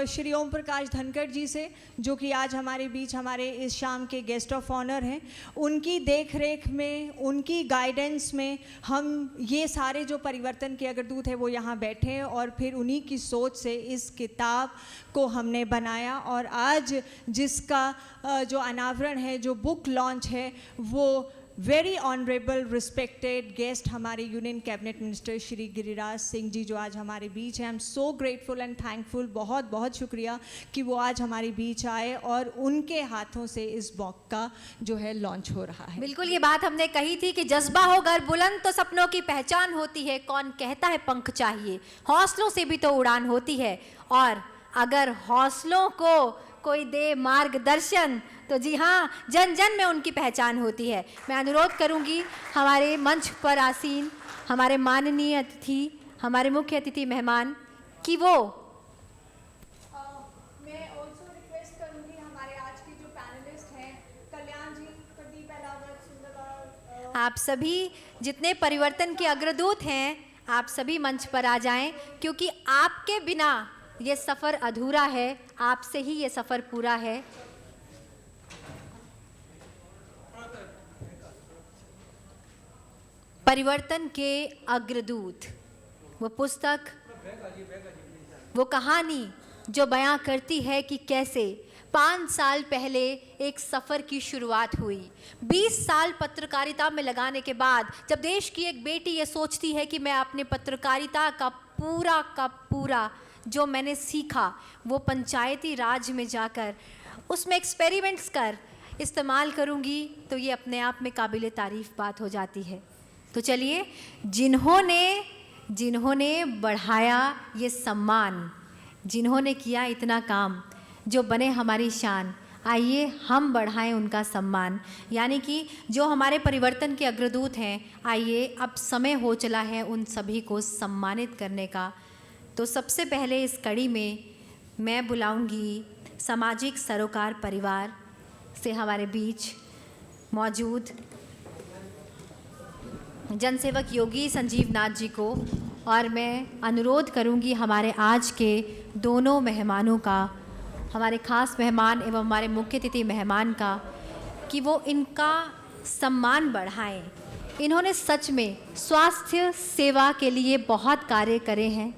श्री ओम प्रकाश धनखड़ जी से, जो कि आज हमारे बीच हमारे इस शाम के गेस्ट ऑफ ऑनर हैं। उनकी देख रेख में, उनकी गाइडेंस में हम ये सारे जो परिवर्तन के अग्रदूत हैं वो यहाँ बैठे हैं, और फिर उन्हीं की सोच से इस किताब को हमने बनाया, और आज जिसका जो अनावरण है, जो बुक लॉन्च है, वो वेरी ऑनरेबल रिस्पेक्टेड गेस्ट हमारे union cabinet minister Shri Giriraj Singh ji जो आज हमारे बीच हैं। I am so grateful and thankful, बहुत बहुत शुक्रिया कि वो आज हमारे बीच आए और उनके हाथों से इस बुक का जो है लॉन्च हो रहा है। बिल्कुल ये बात हमने कही थी कि जज्बा हो घर बुलंद तो सपनों की पहचान होती है, कौन कहता है पंख चाहिए, हौसलों से भी तो उड़ान होती है, और अगर हौसलों को कोई दे मार्गदर्शन तो जी हाँ, जन जन में उनकी पहचान होती है। मैं अनुरोध करूंगी हमारे मंच पर आसीन हमारे माननीय अतिथि, हमारे मुख्य अतिथि मेहमान कि वो मैं ऑल्सो रिक्वेस्ट करूंगी हमारे आज के जो पैनलिस्ट हैं, कल्याण जी, प्रदीप अहलावत, सुंदरलाल, आप सभी जितने परिवर्तन के अग्रदूत हैं, आप सभी मंच पर आ जाएं, क्योंकि आपके बिना ये सफ़र अधूरा है, आपसे ही ये सफ़र पूरा है। परिवर्तन के अग्रदूत, वो पुस्तक, वो कहानी जो बयां करती है कि कैसे 5 साल पहले एक सफ़र की शुरुआत हुई। 20 साल पत्रकारिता में लगाने के बाद जब देश की एक बेटी ये सोचती है कि मैं अपने पत्रकारिता का पूरा जो मैंने सीखा वो पंचायती राज में जाकर उसमें एक्सपेरिमेंट्स कर इस्तेमाल करूँगी, तो ये अपने आप में काबिल तारीफ़ बात हो जाती है। तो चलिए, जिन्होंने बढ़ाया ये सम्मान, जिन्होंने किया इतना काम जो बने हमारी शान, आइए हम बढ़ाएं उनका सम्मान। यानी कि जो हमारे परिवर्तन के अग्रदूत हैं, आइए अब समय हो चला है उन सभी को सम्मानित करने का। तो सबसे पहले इस कड़ी में मैं बुलाऊंगी सामाजिक सरोकार परिवार से हमारे बीच मौजूद जनसेवक योगी संजीव नाथ जी को, और मैं अनुरोध करूंगी हमारे आज के दोनों मेहमानों का, हमारे ख़ास मेहमान एवं हमारे मुख्य अतिथि मेहमान का, कि वो इनका सम्मान बढ़ाएं। इन्होंने सच में स्वास्थ्य सेवा के लिए बहुत कार्य करे हैं।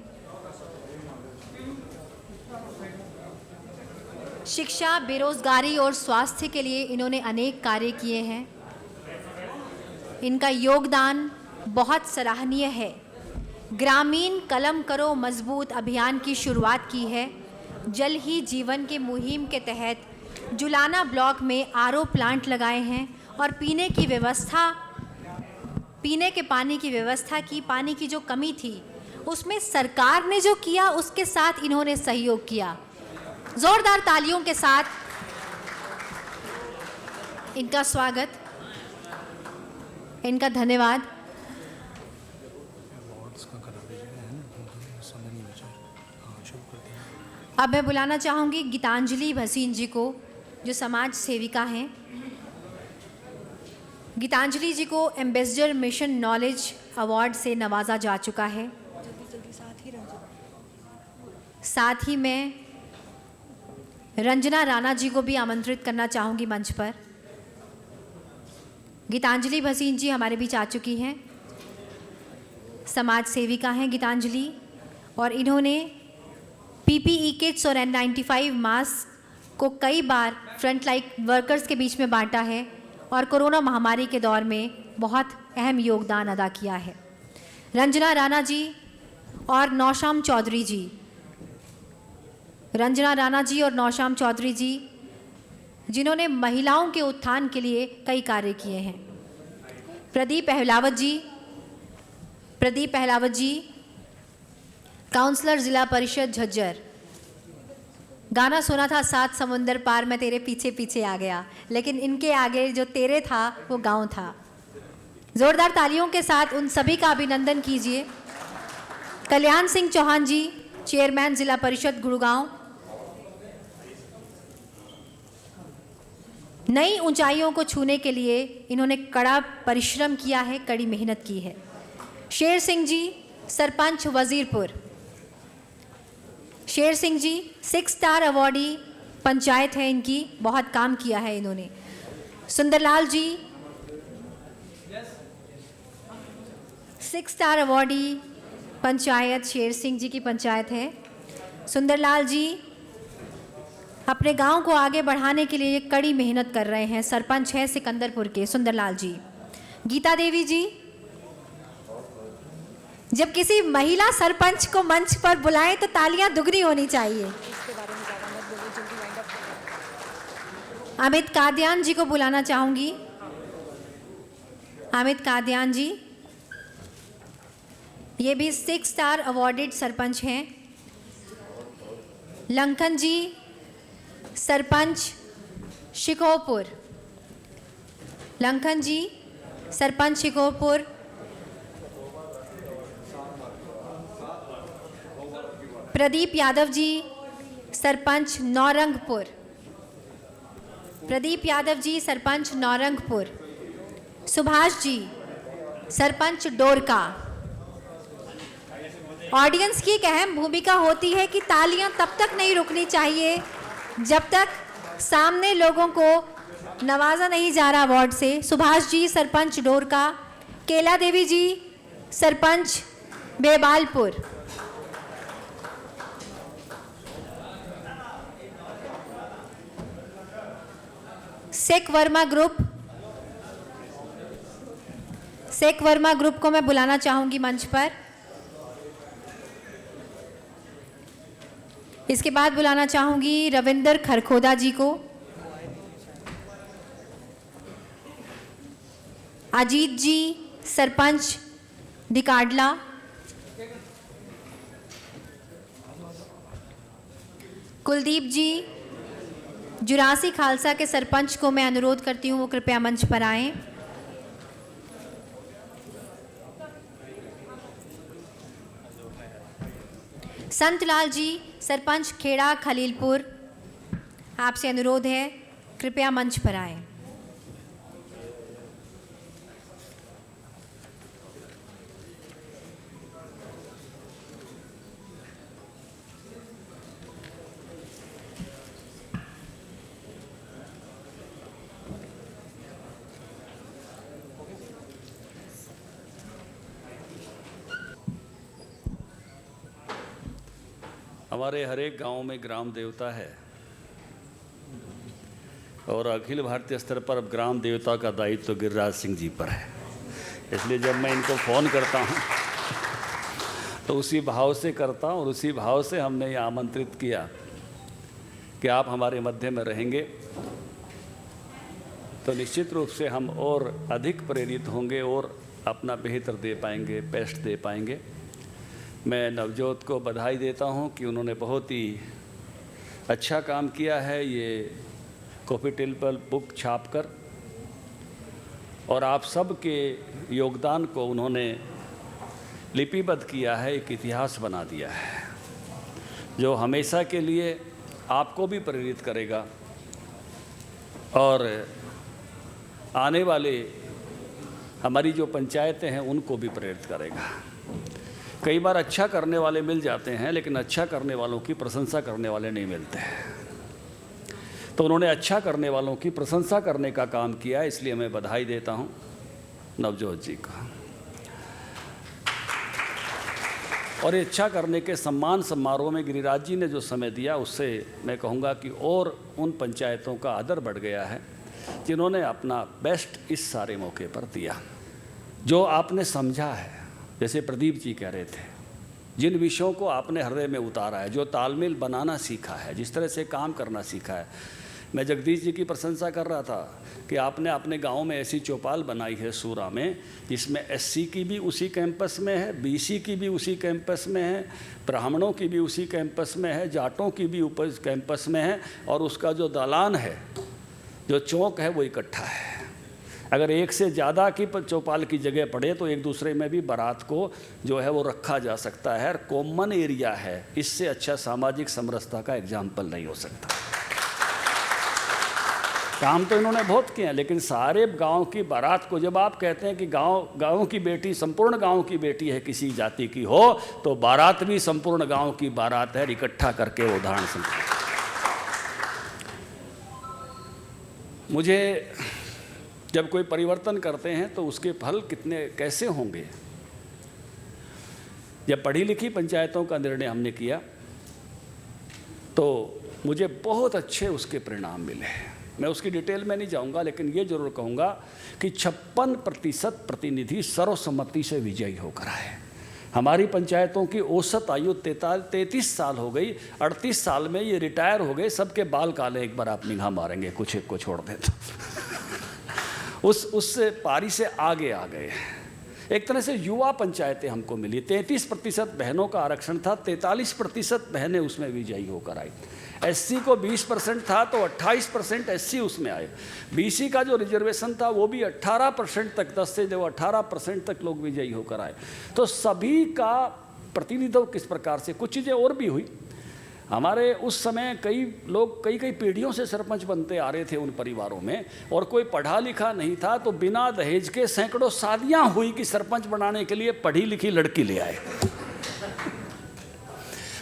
शिक्षा, बेरोजगारी और स्वास्थ्य के लिए इन्होंने अनेक कार्य किए हैं। इनका योगदान बहुत सराहनीय है। ग्रामीण कलम करो मजबूत अभियान की शुरुआत की है। जल ही जीवन के मुहिम के तहत जुलाना ब्लॉक में आरओ प्लांट लगाए हैं और पीने के पानी की व्यवस्था की। पानी की जो कमी थी उसमें सरकार ने जो किया उसके साथ इन्होंने सहयोग किया। जोरदार तालियों के साथ इनका स्वागत, इनका धन्यवाद। अब मैं बुलाना चाहूँगी गीतांजलि भसीन जी को, जो समाज सेविका हैं। गीतांजलि जी को एम्बेसडर मिशन नॉलेज अवार्ड से नवाजा जा चुका है। साथ ही मैं रंजना राणा जी को भी आमंत्रित करना चाहूँगी मंच पर। गीतांजलि भसीन जी हमारे बीच आ चुकी हैं, समाज सेविका हैं गीतांजलि, और इन्होंने पीपीई किट्स और N95 मास्क को कई बार फ्रंटलाइन वर्कर्स के बीच में बांटा है और कोरोना महामारी के दौर में बहुत अहम योगदान अदा किया है। रंजना राणा जी और नौशाम चौधरी जी, रंजना राणा जी और नौशाम चौधरी जी, जिन्होंने महिलाओं के उत्थान के लिए कई कार्य किए हैं। प्रदीप अहलावत जी काउंसलर ज़िला परिषद झज्जर। गाना सुना था 7 समुंदर पार मैं तेरे पीछे पीछे आ गया, लेकिन इनके आगे जो तेरे था वो गांव था। जोरदार तालियों के साथ उन सभी का अभिनंदन कीजिए। कल्याण सिंह चौहान जी, चेयरमैन ज़िला परिषद गुड़गांव। नई ऊंचाइयों को छूने के लिए इन्होंने कड़ा परिश्रम किया है, कड़ी मेहनत की है। शेर सिंह जी, सरपंच वजीरपुर। शेर सिंह जी 6 स्टार अवॉर्डी पंचायत है इनकी, बहुत काम किया है इन्होंने। सुंदरलाल जी 6 स्टार अवॉर्डी पंचायत शेर सिंह जी की पंचायत है। सुंदरलाल जी अपने गांव को आगे बढ़ाने के लिए कड़ी मेहनत कर रहे हैं, सरपंच है सिकंदरपुर के सुंदरलाल जी। गीता देवी जी, जब किसी महिला सरपंच को मंच पर बुलाएं तो तालियां दुगनी होनी चाहिए। अमित कादियान जी को बुलाना चाहूंगी। अमित कादियान जी, ये भी 6 स्टार अवॉर्डेड सरपंच हैं। लंकन जी, सरपंच शिकोपुर। लंकन जी, सरपंच शिकोपुर। प्रदीप यादव जी, सरपंच नौरंगपुर। प्रदीप यादव जी, सरपंच नौरंगपुर। सुभाष जी, सरपंच डोरका। ऑडियंस की एक अहम भूमिका होती है कि तालियां तब तक नहीं रुकनी चाहिए जब तक सामने लोगों को नवाजा नहीं जा रहा अवार्ड से। सुभाष जी, सरपंच डोरका। केला देवी जी, सरपंच बेबालपुर। सेक वर्मा ग्रुप को मैं बुलाना चाहूंगी मंच पर। इसके बाद बुलाना चाहूंगी रविंदर खरखोदा जी को, अजीत जी, सरपंच डिकाडला, कुलदीप जी, जुरासी खालसा के सरपंच को मैं अनुरोध करती हूँ वो कृपया मंच पर आएं। संतलाल जी, सरपंच खेड़ा खलीलपुर, आपसे अनुरोध है कृपया मंच पर आएं। हमारे हर एक गांव में ग्राम देवता है और अखिल भारतीय स्तर पर अब ग्राम देवता का दायित्व तो गिरिराज सिंह जी पर है। इसलिए जब मैं इनको फ़ोन करता हूं तो उसी भाव से करता हूं और उसी भाव से हमने ये आमंत्रित किया कि आप हमारे मध्य में रहेंगे तो निश्चित रूप से हम और अधिक प्रेरित होंगे और अपना बेहतर दे पाएंगे, बेस्ट दे पाएंगे। मैं नवजोत को बधाई देता हूं कि उन्होंने बहुत ही अच्छा काम किया है ये कॉपी टेबल बुक छापकर, और आप सब के योगदान को उन्होंने लिपिबद्ध किया है, एक इतिहास बना दिया है जो हमेशा के लिए आपको भी प्रेरित करेगा और आने वाले हमारी जो पंचायतें हैं उनको भी प्रेरित करेगा। कई बार अच्छा करने वाले मिल जाते हैं लेकिन अच्छा करने वालों की प्रशंसा करने वाले नहीं मिलते हैं, तो उन्होंने अच्छा करने वालों की प्रशंसा करने का काम किया, इसलिए मैं बधाई देता हूं नवजोत जी का। और ये अच्छा करने के सम्मान समारोह में गिरिराज जी ने जो समय दिया उससे मैं कहूँगा कि और उन पंचायतों का आदर बढ़ गया है जिन्होंने अपना बेस्ट इस सारे मौके पर दिया। जो आपने समझा है, जैसे प्रदीप जी कह रहे थे, जिन विषयों को आपने हृदय में उतारा है, जो तालमेल बनाना सीखा है, जिस तरह से काम करना सीखा है। मैं जगदीश जी की प्रशंसा कर रहा था कि आपने अपने गांव में ऐसी चौपाल बनाई है सूरा में जिसमें एससी की भी उसी कैंपस में है, बीसी की भी उसी कैंपस में है, ब्राह्मणों की भी उसी कैंपस में है, जाटों की भी ऊपर कैंपस में है, और उसका जो दालान है, जो चौक है, वो इकट्ठा है। अगर एक से ज़्यादा की चौपाल की जगह पड़े तो एक दूसरे में भी बारात को जो है वो रखा जा सकता है, कॉमन एरिया है। इससे अच्छा सामाजिक समरसता का एग्जाम्पल नहीं हो सकता। काम तो इन्होंने बहुत किए हैं, लेकिन सारे गांव की बारात को जब आप कहते हैं कि गांव की बेटी, संपूर्ण गांव की बेटी है किसी जाति की हो, तो बारात भी संपूर्ण गांव की बारात है, इकट्ठा करके वो उदाहरण समझ। मुझे जब कोई परिवर्तन करते हैं तो उसके फल कितने कैसे होंगे। जब पढ़ी लिखी पंचायतों का निर्णय हमने किया तो मुझे बहुत अच्छे उसके परिणाम मिले। मैं उसकी डिटेल में नहीं जाऊंगा, लेकिन ये जरूर कहूँगा कि 56% प्रतिनिधि सर्वसम्मति से विजयी होकर आए। हमारी पंचायतों की औसत आयु 33 साल हो गई, 38 साल में ये रिटायर हो गए, सबके बाल काले। एक बार आप निगाह मारेंगे, कुछ एक को छोड़ दें तो उस पारी से आगे आ गए। एक तरह से युवा पंचायतें हमको मिली। 33% बहनों का आरक्षण था, 43% बहनें उसमें विजयी होकर आई। एससी को 20% था तो 28% एससी उसमें आए। बीसी का जो रिजर्वेशन था वो भी 18% तक, 10 से जो 18% तक लोग विजयी होकर आए। तो सभी का प्रतिनिधित्व किस प्रकार से, कुछ चीज़ें और भी हुई। हमारे उस समय कई लोग कई पीढ़ियों से सरपंच बनते आ रहे थे उन परिवारों में, और कोई पढ़ा लिखा नहीं था, तो बिना दहेज के सैकड़ों शादियां हुई कि सरपंच बनाने के लिए पढ़ी लिखी लड़की ले आए।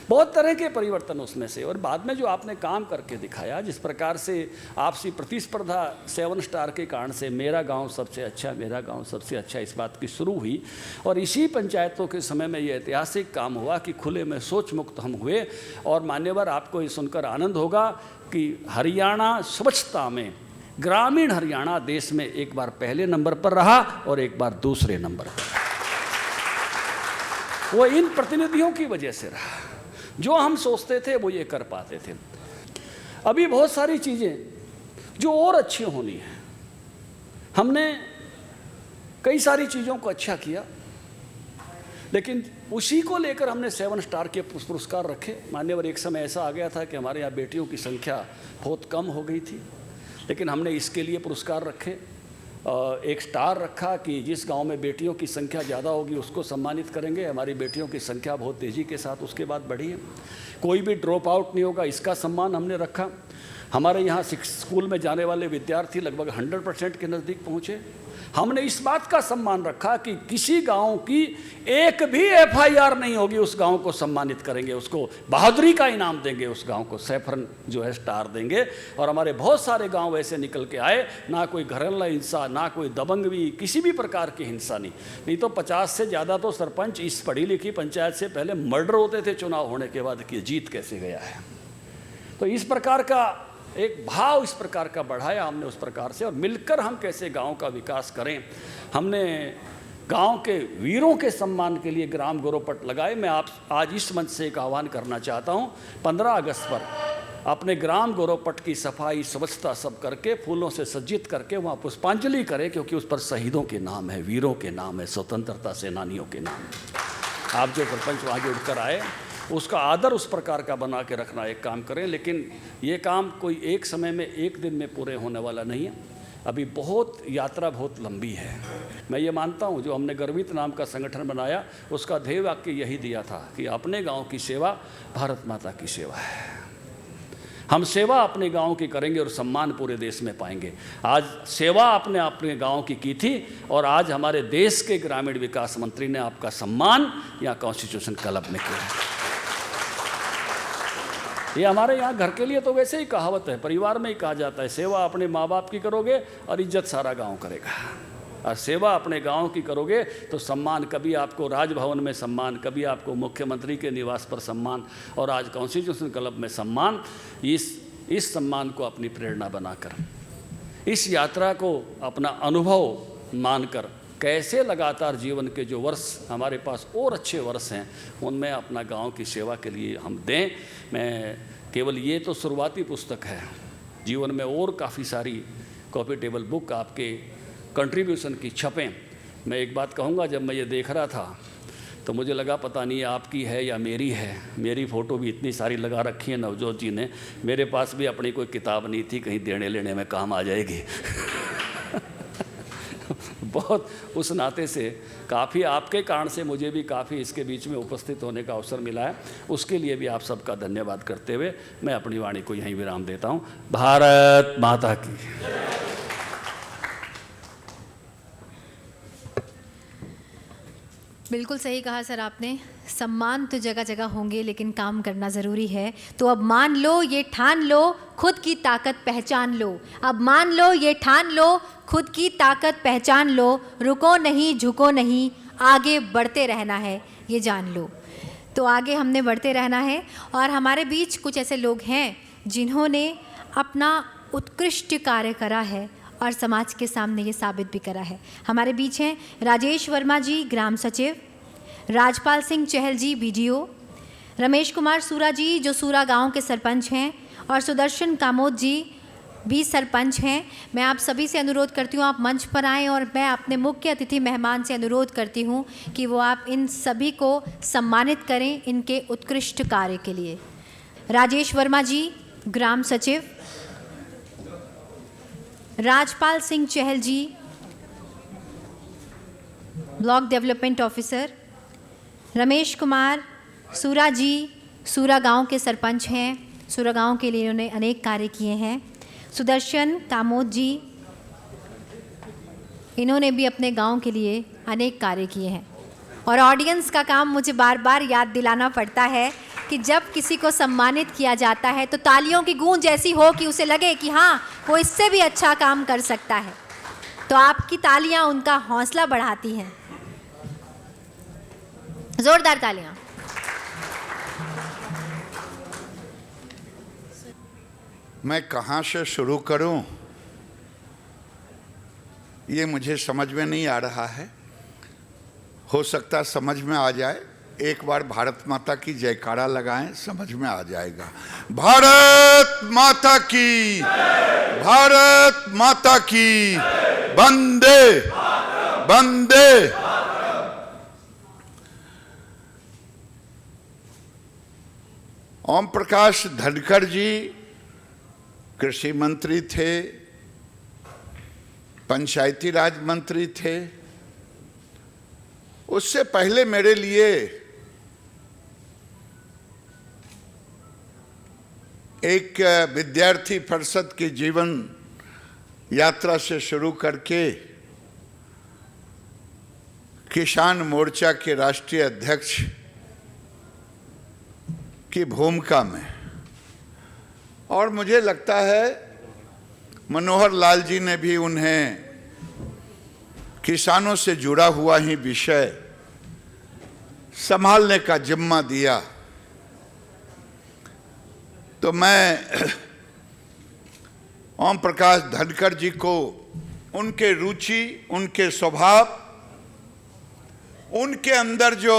बहुत तरह के परिवर्तन उसमें से। और बाद में जो आपने काम करके दिखाया, जिस प्रकार से आपसी प्रतिस्पर्धा 7 स्टार के कारण से मेरा गांव सबसे अच्छा, मेरा गांव सबसे अच्छा, इस बात की शुरू हुई। और इसी पंचायतों के समय में ये ऐतिहासिक काम हुआ कि खुले में सोच मुक्त हम हुए। और मान्यवर, आपको ये सुनकर आनंद होगा कि हरियाणा स्वच्छता में, ग्रामीण हरियाणा देश में एक बार पहले नंबर पर रहा और एक बार दूसरे नंबर पर। वो इन प्रतिनिधियों की वजह से रहा। जो हम सोचते थे वो ये कर पाते थे। अभी बहुत सारी चीज़ें जो और अच्छी होनी है, हमने कई सारी चीज़ों को अच्छा किया, लेकिन उसी को लेकर हमने 7 स्टार के पुरस्कार रखे। मान्यवर, एक समय ऐसा आ गया था कि हमारे यहाँ बेटियों की संख्या बहुत कम हो गई थी, लेकिन हमने इसके लिए पुरस्कार रखे। एक स्टार रखा कि जिस गांव में बेटियों की संख्या ज़्यादा होगी उसको सम्मानित करेंगे। हमारी बेटियों की संख्या बहुत तेज़ी के साथ उसके बाद बढ़ी है। कोई भी ड्रॉप आउट नहीं होगा, इसका सम्मान हमने रखा। हमारे यहाँ स्कूल में जाने वाले विद्यार्थी लगभग 100% के नज़दीक पहुँचे। हमने इस बात का सम्मान रखा कि किसी गांव की एक भी FIR नहीं होगी, उस गांव को सम्मानित करेंगे, उसको बहादुरी का इनाम देंगे, उस गांव को सैफरन जो है स्टार देंगे। और हमारे बहुत सारे गांव ऐसे निकल के आए, ना कोई घरेलू हिंसा, ना कोई दबंगवी, किसी भी प्रकार की हिंसा नहीं तो 50 से ज़्यादा तो सरपंच इस पढ़ी लिखी पंचायत से पहले मर्डर होते थे चुनाव होने के बाद कि जीत कैसे गया है। तो इस प्रकार का एक भाव इस प्रकार का बढ़ाया हमने उस प्रकार से। और मिलकर हम कैसे गांव का विकास करें, हमने गांव के वीरों के सम्मान के लिए ग्राम गौरव पट लगाए। मैं आप आज इस मंच से एक आह्वान करना चाहता हूं, 15 अगस्त पर अपने ग्राम गौरव पट की सफाई स्वच्छता सब करके फूलों से सज्जित करके वहाँ पुष्पांजलि करें, क्योंकि उस पर शहीदों के नाम है, वीरों के नाम है, स्वतंत्रता सेनानियों के नाम है। आप जो सरपंच वहाँ जुड़कर आए, उसका आदर उस प्रकार का बना के रखना एक काम करें। लेकिन ये काम कोई एक समय में, एक दिन में पूरे होने वाला नहीं है। अभी बहुत यात्रा बहुत लंबी है। मैं ये मानता हूँ जो हमने गर्वित नाम का संगठन बनाया, उसका ध्येय वाक्य यही दिया था कि अपने गांव की सेवा भारत माता की सेवा है। हम सेवा अपने गांव की करेंगे और सम्मान पूरे देश में पाएंगे। आज सेवा आपने अपने गांव की थी और आज हमारे देश के ग्रामीण विकास मंत्री ने आपका सम्मान यहाँ कॉन्स्टिट्यूशन क्लब में किया। ये हमारे यहाँ घर के लिए तो वैसे ही कहावत है, परिवार में ही कहा जाता है, सेवा अपने माँ बाप की करोगे और इज्जत सारा गांव करेगा। और सेवा अपने गांव की करोगे तो सम्मान, कभी आपको राजभवन में सम्मान, कभी आपको मुख्यमंत्री के निवास पर सम्मान, और आज कॉन्स्टिट्यूशन क्लब में सम्मान। इस सम्मान को अपनी प्रेरणा बनाकर, इस यात्रा को अपना अनुभव मानकर, कैसे लगातार जीवन के जो वर्ष हमारे पास और अच्छे वर्ष हैं उनमें अपना गांव की सेवा के लिए हम दें। मैं केवल ये तो शुरुआती पुस्तक है, जीवन में और काफ़ी सारी कॉपी टेबल बुक आपके कंट्रीब्यूशन की छपें। मैं एक बात कहूँगा, जब मैं ये देख रहा था तो मुझे लगा पता नहीं आपकी है या मेरी है। मेरी फ़ोटो भी इतनी सारी लगा रखी है नवजोत जी ने, मेरे पास भी अपनी कोई किताब नहीं थी, कहीं देने लेने में काम आ जाएगी। बहुत उस नाते से काफ़ी आपके कारण से मुझे भी काफ़ी इसके बीच में उपस्थित होने का अवसर मिला है। उसके लिए भी आप सबका धन्यवाद करते हुए मैं अपनी वाणी को यहीं विराम देता हूँ। भारत माता की। बिल्कुल सही कहा सर आपने। सम्मान तो जगह जगह होंगे, लेकिन काम करना ज़रूरी है। तो अब मान लो, ये ठान लो, खुद की ताकत पहचान लो। अब मान लो, ये ठान लो, खुद की ताकत पहचान लो। रुको नहीं, झुको नहीं, आगे बढ़ते रहना है, ये जान लो। तो आगे हमने बढ़ते रहना है। और हमारे बीच कुछ ऐसे लोग हैं जिन्होंने अपना उत्कृष्ट कार्य करा है और समाज के सामने ये साबित भी करा है। हमारे बीच हैं राजेश वर्मा जी, ग्राम सचिव, राजपाल सिंह चहल जी, BDO, रमेश कुमार सूरा जी जो सूरा गांव के सरपंच हैं, और सुदर्शन कामोद जी भी सरपंच हैं। मैं आप सभी से अनुरोध करती हूँ आप मंच पर आएँ, और मैं अपने मुख्य अतिथि मेहमान से अनुरोध करती हूँ कि वो आप इन सभी को सम्मानित करें इनके उत्कृष्ट कार्य के लिए। राजेश वर्मा जी, ग्राम सचिव, Rajpal Singh Chahal ji, block development officer, Ramesh Kumar Sura ji सूरा गांव के सरपंच हैं, सूरा गांव के लिए इन्होंने अनेक कार्य किए हैं। सुदर्शन कामोद जी, इन्होंने भी अपने गांव के लिए अनेक कार्य किए हैं। और ऑडियंस का काम मुझे बार बार याद दिलाना पड़ता है कि जब किसी को सम्मानित किया जाता है तो तालियों की गूंज ऐसी हो कि उसे लगे कि हाँ, वो इससे भी अच्छा काम कर सकता है। तो आपकी तालियां उनका हौसला बढ़ाती हैं। जोरदार तालियां। मैं कहाँ से शुरू करूं, ये मुझे समझ में नहीं आ रहा है। हो सकता समझ में आ जाए। एक बार भारत माता की जयकारा लगाएं, समझ में आ जाएगा। भारत माता की, भारत माता की, वंदे वंदे। ओम प्रकाश धनखड़ जी कृषि मंत्री थे, पंचायती राज मंत्री थे। उससे पहले मेरे लिए एक विद्यार्थी परिषद की जीवन यात्रा से शुरू करके किसान मोर्चा के राष्ट्रीय अध्यक्ष की भूमिका में, और मुझे लगता है मनोहर लाल जी ने भी उन्हें किसानों से जुड़ा हुआ ही विषय संभालने का जिम्मा दिया। तो मैं ओम प्रकाश धनखड़ जी को उनके रुचि, उनके स्वभाव, उनके अंदर जो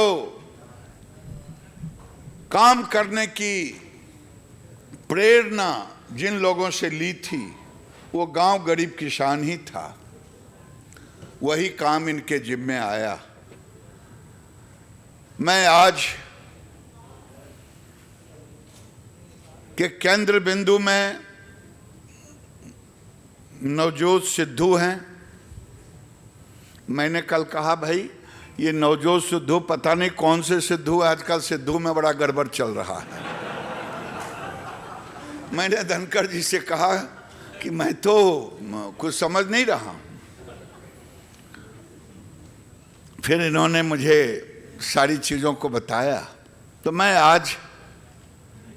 काम करने की प्रेरणा जिन लोगों से ली थी, वो गांव गरीब किसान ही था। वही काम इनके जिम्मे आया। मैं आज के केंद्र बिंदु में नवजोत सिद्धू हैं। मैंने कल कहा भाई ये नवजोत सिद्धू पता नहीं कौन से सिद्धू, आजकल सिद्धू में बड़ा गड़बड़ चल रहा है। मैंने धनखड़ जी से कहा कि मैं तो कुछ समझ नहीं रहा। फिर इन्होंने मुझे सारी चीज़ों को बताया। तो मैं आज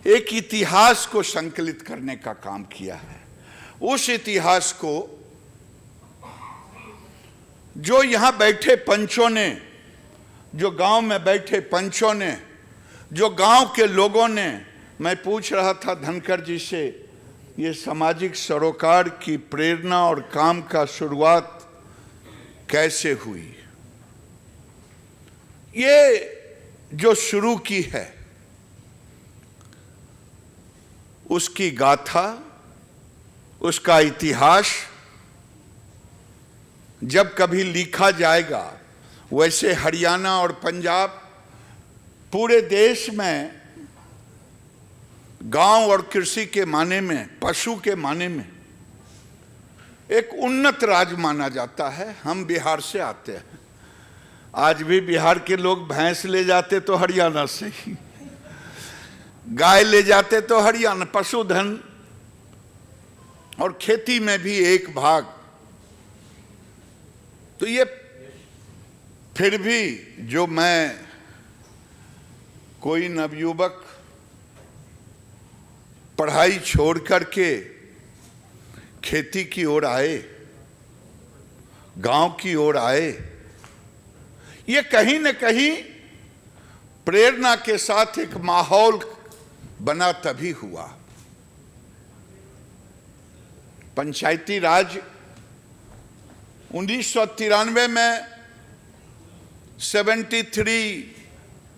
एक इतिहास को संकलित करने का काम किया है। उस इतिहास को जो यहाँ बैठे पंचों ने, जो गांव में बैठे पंचों ने, जो गांव के लोगों ने, मैं पूछ रहा था धनखड़ जी से, ये सामाजिक सरोकार की प्रेरणा और काम का शुरुआत कैसे हुई। ये जो शुरू की है उसकी गाथा, उसका इतिहास जब कभी लिखा जाएगा, वैसे हरियाणा और पंजाब पूरे देश में गांव और कृषि के माने में, पशु के माने में एक उन्नत राज्य माना जाता है। हम बिहार से आते हैं। आज भी बिहार के लोग भैंस ले जाते तो हरियाणा से ही, गाय ले जाते तो हरियाणा, पशुधन और खेती में भी एक भाग। तो ये फिर भी जो मैं कोई नवयुवक पढ़ाई छोड़ करके खेती की ओर आए, गांव की ओर आए, ये कहीं न कहीं प्रेरणा के साथ एक माहौल बना तभी हुआ। पंचायती राज 1993 में 73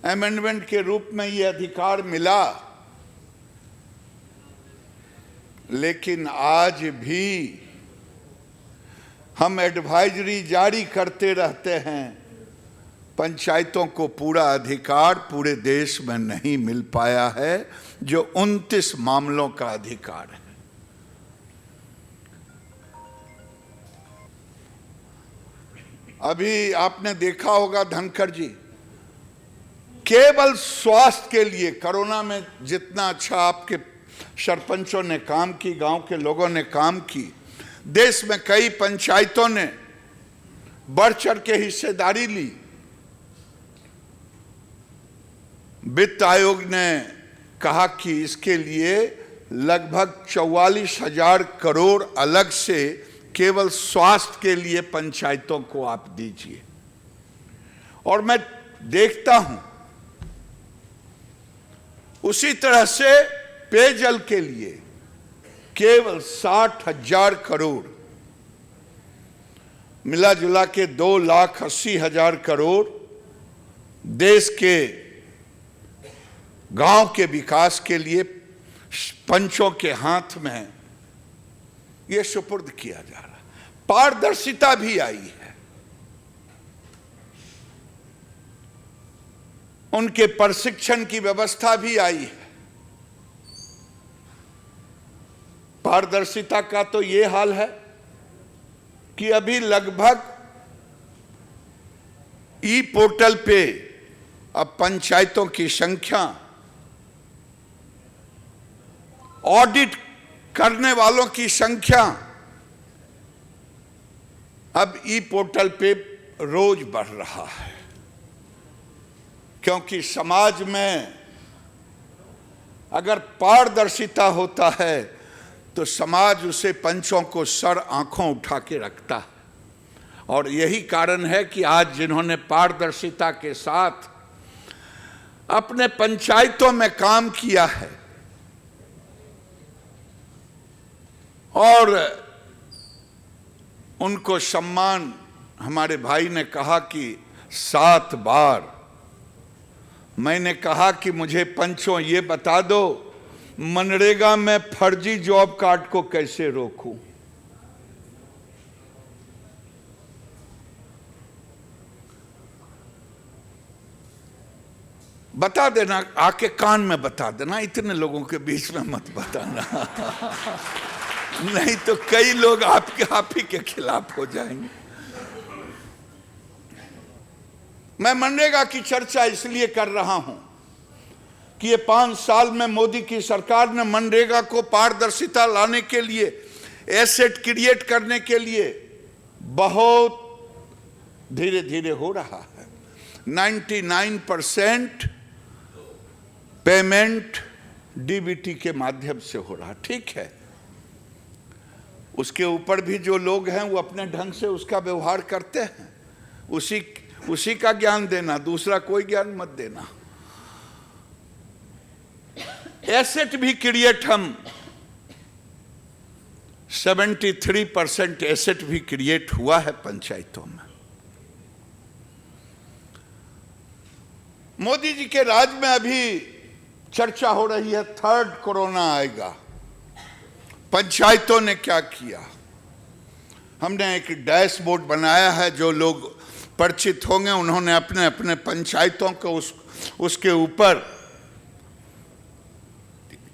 अमेंडमेंट के रूप में ये अधिकार मिला, लेकिन आज भी हम एडवाइजरी जारी करते रहते हैं। पंचायतों को पूरा अधिकार पूरे देश में नहीं मिल पाया है, जो 29 मामलों का अधिकार है। अभी आपने देखा होगा धनखड़ जी, केवल स्वास्थ्य के लिए कोरोना में जितना अच्छा आपके सरपंचों ने काम की, गांव के लोगों ने काम की, देश में कई पंचायतों ने बढ़ चढ़ के हिस्सेदारी ली। वित्त आयोग ने कहा कि इसके लिए लगभग 44,000 करोड़ अलग से केवल स्वास्थ्य के लिए पंचायतों को आप दीजिए। और मैं देखता हूं उसी तरह से पेयजल के लिए केवल 60,000 करोड़, मिला जुला के 2,80,000 करोड़ देश के गांव के विकास के लिए पंचों के हाथ में यह सुपुर्द किया जा रहा। पारदर्शिता भी आई है, उनके प्रशिक्षण की व्यवस्था भी आई है। पारदर्शिता का तो ये हाल है कि अभी लगभग ई पोर्टल पे अब पंचायतों की संख्या, ऑडिट करने वालों की संख्या अब ई पोर्टल पे रोज बढ़ रहा है, क्योंकि समाज में अगर पारदर्शिता होता है तो समाज उसे पंचों को सर आंखों उठा के रखता है। और यही कारण है कि आज जिन्होंने पारदर्शिता के साथ अपने पंचायतों में काम किया है और उनको सम्मान, हमारे भाई ने कहा कि 7 बार मैंने कहा कि मुझे पंचों ये बता दो मनरेगा में फर्जी जॉब कार्ड को कैसे रोकूं। बता देना, आके कान में बता देना, इतने लोगों के बीच में मत बताना नहीं तो कई लोग आप ही के खिलाफ हो जाएंगे। मैं मनरेगा की चर्चा इसलिए कर रहा हूं कि ये 5 साल में मोदी की सरकार ने मनरेगा को पारदर्शिता लाने के लिए, एसेट क्रिएट करने के लिए बहुत धीरे धीरे हो रहा है। 99% पेमेंट डीबीटी के माध्यम से हो रहा, ठीक है। उसके ऊपर भी जो लोग हैं वो अपने ढंग से उसका व्यवहार करते हैं, उसी का ज्ञान देना, दूसरा कोई ज्ञान मत देना। एसेट भी क्रिएट, हम 73% एसेट भी क्रिएट हुआ है पंचायतों में। मोदी जी के राज में अभी चर्चा हो रही है 3rd कोरोना आएगा। पंचायतों ने क्या किया? हमने एक डैशबोर्ड बनाया है, जो लोग परिचित होंगे उन्होंने अपने अपने पंचायतों को उसके ऊपर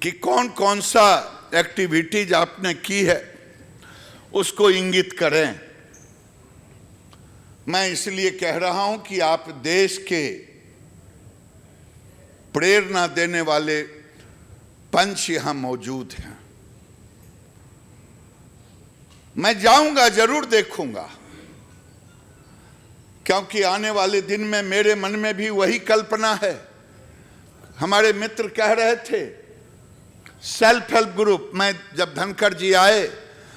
कि कौन कौन सा एक्टिविटीज आपने की है उसको इंगित करें। मैं इसलिए कह रहा हूं कि आप देश के प्रेरणा देने वाले पंच यहां मौजूद हैं। मैं जाऊंगा, जरूर देखूंगा, क्योंकि आने वाले दिन में मेरे मन में भी वही कल्पना है। हमारे मित्र कह रहे थे सेल्फ हेल्प ग्रुप। मैं जब धनखड़ जी आए,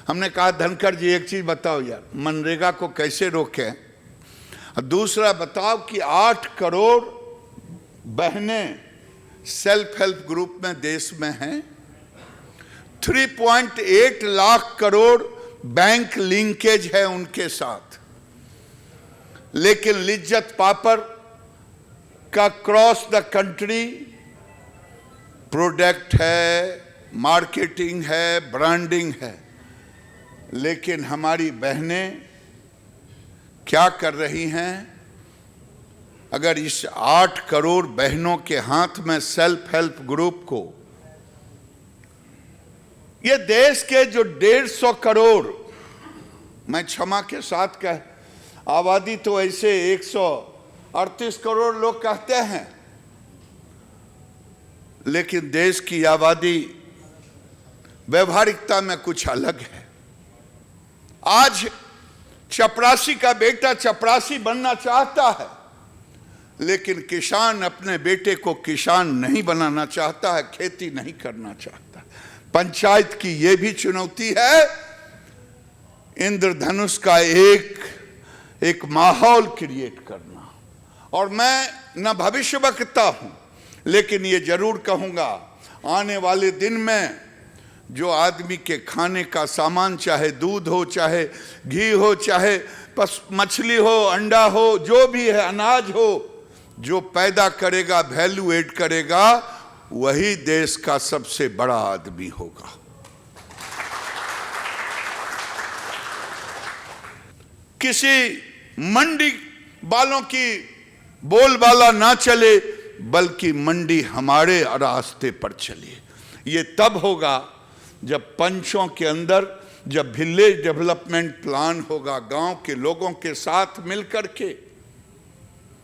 हमने कहा धनखड़ जी एक चीज बताओ यार, मनरेगा को कैसे रोकें, और दूसरा बताओ कि 8 करोड़ बहनें सेल्फ हेल्प ग्रुप में देश में हैं, 3.8 लाख करोड़ बैंक लिंकेज है उनके साथ, लेकिन लिज्जत पापड़ का क्रॉस द कंट्री प्रोडक्ट है, मार्केटिंग है, ब्रांडिंग है, लेकिन हमारी बहनें क्या कर रही हैं? अगर इस 8 करोड़ बहनों के हाथ में सेल्फ हेल्प ग्रुप को, ये देश के जो 150 करोड़, मैं क्षमा के साथ कह, आबादी तो ऐसे 138 करोड़ लोग कहते हैं, लेकिन देश की आबादी व्यवहारिकता में कुछ अलग है। आज चपरासी का बेटा चपरासी बनना चाहता है, लेकिन किसान अपने बेटे को किसान नहीं बनाना चाहता है, खेती नहीं करना चाहता। पंचायत की ये भी चुनौती है, इंद्रधनुष का एक माहौल क्रिएट करना। और मैं न भविष्य वक्ता हूं, लेकिन ये जरूर कहूंगा, आने वाले दिन में जो आदमी के खाने का सामान, चाहे दूध हो, चाहे घी हो, चाहे मछली हो, अंडा हो, जो भी है, अनाज हो, जो पैदा करेगा, वैल्यू एड करेगा, वही देश का सबसे बड़ा आदमी होगा। किसी मंडी वालों की बोलबाला ना चले, बल्कि मंडी हमारे रास्ते पर चले। ये तब होगा जब पंचों के अंदर, जब विलेज डेवलपमेंट प्लान होगा, गांव के लोगों के साथ मिलकर के।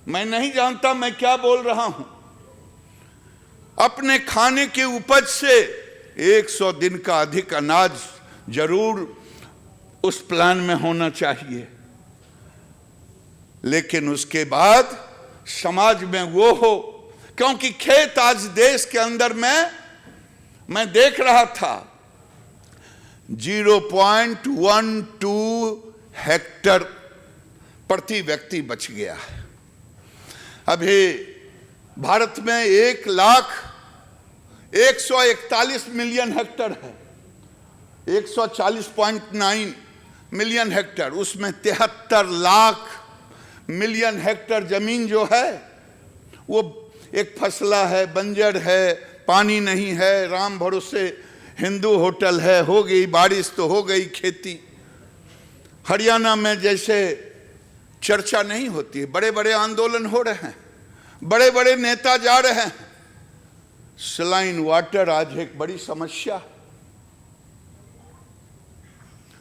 मैं नहीं जानता मैं क्या बोल रहा हूं। अपने खाने के उपज से 100 दिन का अधिक अनाज जरूर उस प्लान में होना चाहिए, लेकिन उसके बाद समाज में वो हो, क्योंकि खेत आज देश के अंदर में मैं देख रहा था 0.12 हेक्टर प्रति व्यक्ति बच गया है। अभी भारत में 1,141 मिलियन हेक्टर है, 140.9 मिलियन हेक्टर, उसमें 73 लाख मिलियन हेक्टर जमीन जो है वो एक फसला है, बंजर है, पानी नहीं है, राम भरोसे हिंदू होटल है, हो गई बारिश तो हो गई खेती। हरियाणा में जैसे चर्चा नहीं होती है, बड़े बड़े आंदोलन हो रहे हैं, बड़े बड़े नेता जा रहे हैं। सलाइन वाटर आज एक बड़ी समस्या।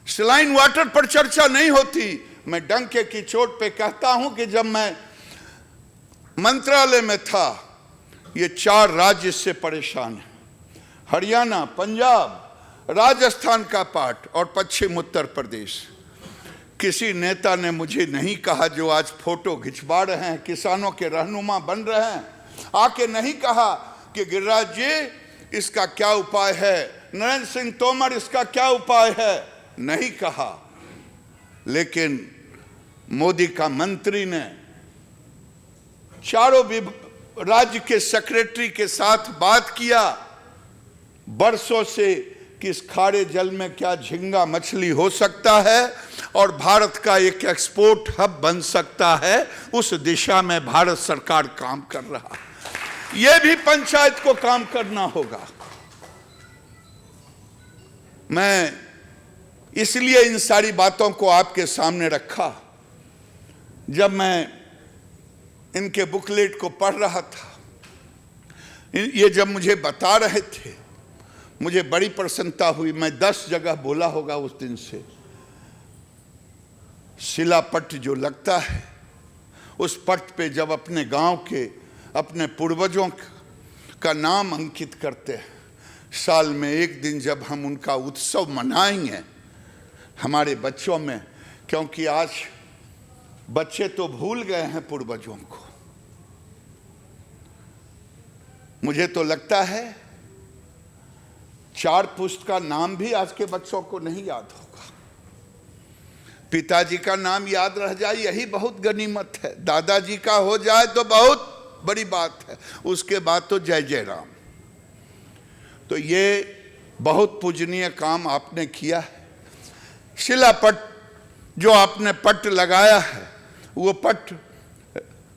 सलाइन वाटर पर चर्चा नहीं होती। मैं डंके की चोट पे कहता हूं कि जब मैं मंत्रालय में था, ये 4 राज्य से परेशान है, हरियाणा, पंजाब, राजस्थान का पार्ट और पश्चिम उत्तर प्रदेश। किसी नेता ने मुझे नहीं कहा, जो आज फोटो खिंचवा रहे हैं, किसानों के रहनुमा बन रहे हैं, आके नहीं कहा कि गिरिराज जी इसका क्या उपाय है, नरेंद्र सिंह तोमर इसका क्या उपाय है, नहीं कहा। लेकिन मोदी का मंत्री ने चारों राज्य के सेक्रेटरी के साथ बात किया बरसों से कि इस खारे जल में क्या झींगा मछली हो सकता है और भारत का एक एक्सपोर्ट हब बन सकता है। उस दिशा में भारत सरकार काम कर रहा है। यह भी पंचायत को काम करना होगा। मैं इसलिए इन सारी बातों को आपके सामने रखा। जब मैं इनके बुकलेट को पढ़ रहा था, ये जब मुझे बता रहे थे, मुझे बड़ी प्रसन्नता हुई। मैं 10 जगह बोला होगा उस दिन से। शिलापट जो लगता है, उस पट पे जब अपने गांव के, अपने पूर्वजों का नाम अंकित करते हैं, साल में एक दिन जब हम उनका उत्सव मनाएंगे हमारे बच्चों में, क्योंकि आज बच्चे तो भूल गए हैं पूर्वजों को। मुझे तो लगता है 4 पुस्त का नाम भी आज के बच्चों को नहीं याद होगा। पिताजी का नाम याद रह जाए यही बहुत गनीमत है, दादाजी का हो जाए तो बहुत बड़ी बात है, उसके बाद तो जय जय राम। तो ये बहुत पूजनीय काम आपने किया है। शिलापट जो आपने पट लगाया है, वो पट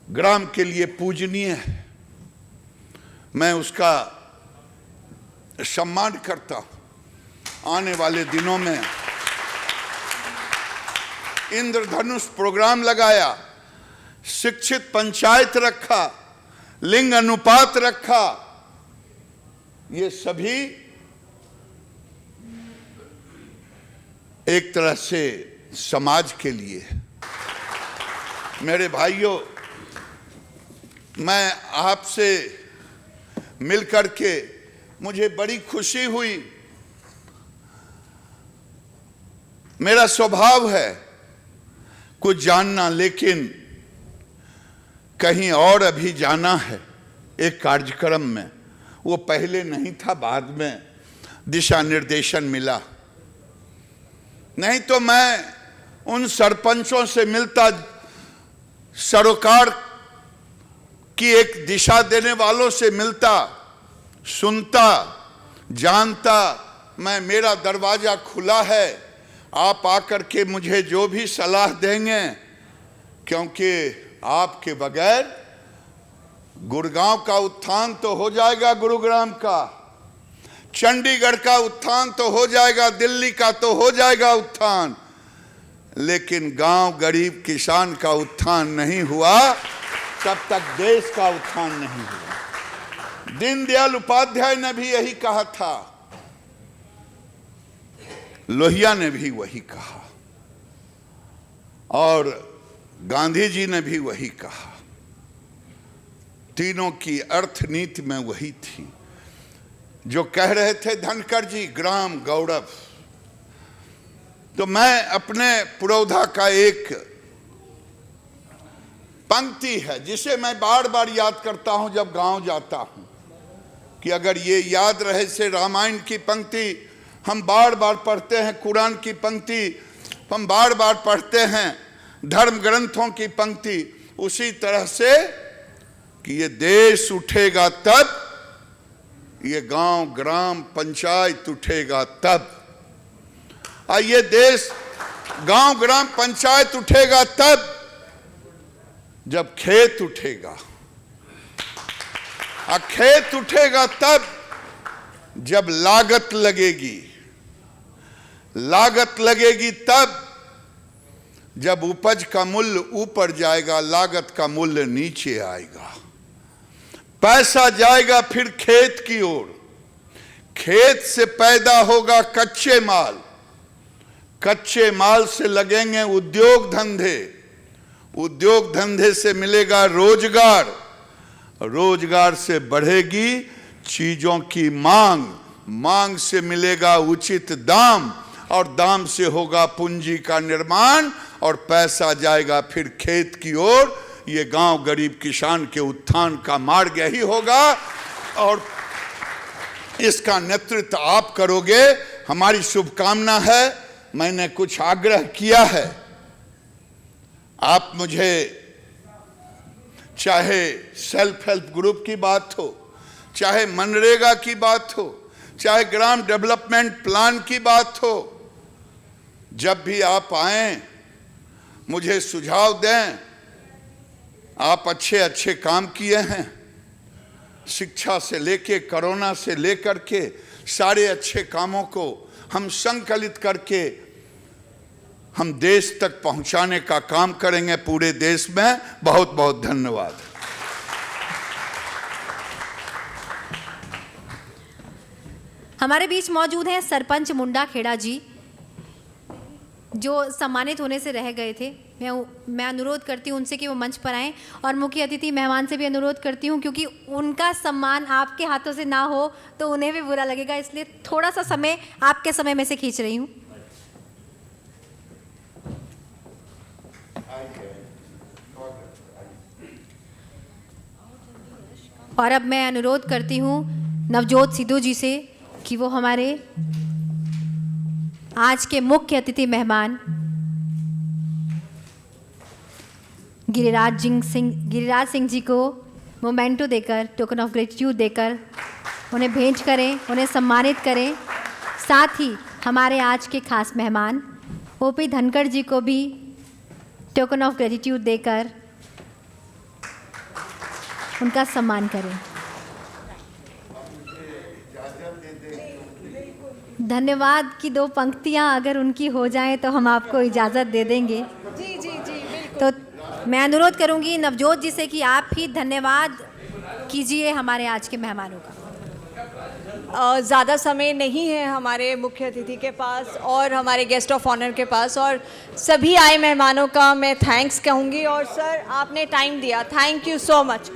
ग्राम के लिए पूजनीय है। मैं उसका सम्मान करता हूं। आने वाले दिनों में इंद्रधनुष प्रोग्राम लगाया, शिक्षित पंचायत रखा, लिंग अनुपात रखा, ये सभी एक तरह से समाज के लिए। मेरे भाइयों, मैं आपसे मिलकर के मुझे बड़ी खुशी हुई। मेरा स्वभाव है कुछ जानना, लेकिन कहीं और अभी जाना है एक कार्यक्रम में, वो पहले नहीं था, बाद में दिशा निर्देशन मिला। नहीं तो मैं उन सरपंचों से मिलता, सरोकार की एक दिशा देने वालों से मिलता, सुनता, जानता। मैं, मेरा दरवाजा खुला है, आप आकर के मुझे जो भी सलाह देंगे, क्योंकि आपके बगैर गुड़गांव का उत्थान तो हो जाएगा, गुरुग्राम का, चंडीगढ़ का उत्थान तो हो जाएगा, दिल्ली का तो हो जाएगा उत्थान, लेकिन गांव गरीब किसान का उत्थान नहीं हुआ तब तक देश का उत्थान नहीं हुआ। दीनदयाल उपाध्याय ने भी यही कहा था, लोहिया ने भी वही कहा, और गांधी जी ने भी वही कहा। तीनों की अर्थनीति में वही थी। जो कह रहे थे धनखड़ जी, ग्राम गौरव, तो मैं अपने पुरोधा का एक पंक्ति है जिसे मैं बार बार याद करता हूं जब गांव जाता हूं, कि अगर ये याद रहे से रामायण की पंक्ति हम बार बार पढ़ते हैं, कुरान की पंक्ति हम बार बार पढ़ते हैं, धर्म ग्रंथों की पंक्ति, उसी तरह से कि ये देश उठेगा तब, ये गांव ग्राम पंचायत उठेगा तब। ये देश गांव ग्राम पंचायत उठेगा तब जब खेत उठेगा, खेत उठेगा तब जब लागत लगेगी, लागत लगेगी तब जब उपज का मूल्य ऊपर जाएगा, लागत का मूल्य नीचे आएगा, पैसा जाएगा फिर खेत की ओर, खेत से पैदा होगा कच्चे माल, कच्चे माल से लगेंगे उद्योग धंधे, उद्योग धंधे से मिलेगा रोजगार, रोजगार से बढ़ेगी चीजों की मांग, मांग से मिलेगा उचित दाम, और दाम से होगा पूंजी का निर्माण, और पैसा जाएगा फिर खेत की ओर। ये गांव गरीब किसान के उत्थान का मार्ग यही होगा, और इसका नेतृत्व आप करोगे, हमारी शुभकामना है। मैंने कुछ आग्रह किया है, आप मुझे, चाहे सेल्फ हेल्प ग्रुप की बात हो, चाहे मनरेगा की बात हो, चाहे ग्राम डेवलपमेंट प्लान की बात हो, जब भी आप आएं मुझे सुझाव दें। आप अच्छे अच्छे काम किए हैं, शिक्षा से लेके कोरोना से लेकर के सारे अच्छे कामों को हम संकलित करके हम देश तक पहुंचाने का काम करेंगे, पूरे देश में। बहुत बहुत धन्यवाद। हमारे बीच मौजूद हैं सरपंच मुंडा खेड़ा जी, जो सम्मानित होने से रह गए थे। मैं अनुरोध करती हूँ उनसे कि वो मंच पर आएँ, और मुख्य अतिथि मेहमान से भी अनुरोध करती हूँ, क्योंकि उनका सम्मान आपके हाथों से ना हो तो उन्हें भी बुरा लगेगा, इसलिए थोड़ा सा समय आपके समय में से खींच रही हूँ। और अब मैं अनुरोध करती हूँ नवजोत सिद्धू जी से कि वो हमारे आज के मुख्य अतिथि मेहमान गिरिराज सिंह जी को मोमेंटो देकर, टोकन ऑफ ग्रेटिट्यूड देकर उन्हें भेंट करें, उन्हें सम्मानित करें। साथ ही हमारे आज के खास मेहमान ओपी धनखड़ जी को भी टोकन ऑफ ग्रेटिट्यूड देकर उनका सम्मान करें। धन्यवाद की दो पंक्तियां अगर उनकी हो जाएं तो हम आपको इजाज़त दे देंगे। जी जी जी बिल्कुल। तो मैं अनुरोध करूंगी नवजोत जी से कि आप ही धन्यवाद कीजिए हमारे आज के मेहमानों का। ज़्यादा समय नहीं है हमारे मुख्य अतिथि के पास और हमारे गेस्ट ऑफ ऑनर के पास, और सभी आए मेहमानों का मैं थैंक्स कहूँगी। और सर आपने टाइम दिया, थैंक यू सो मच।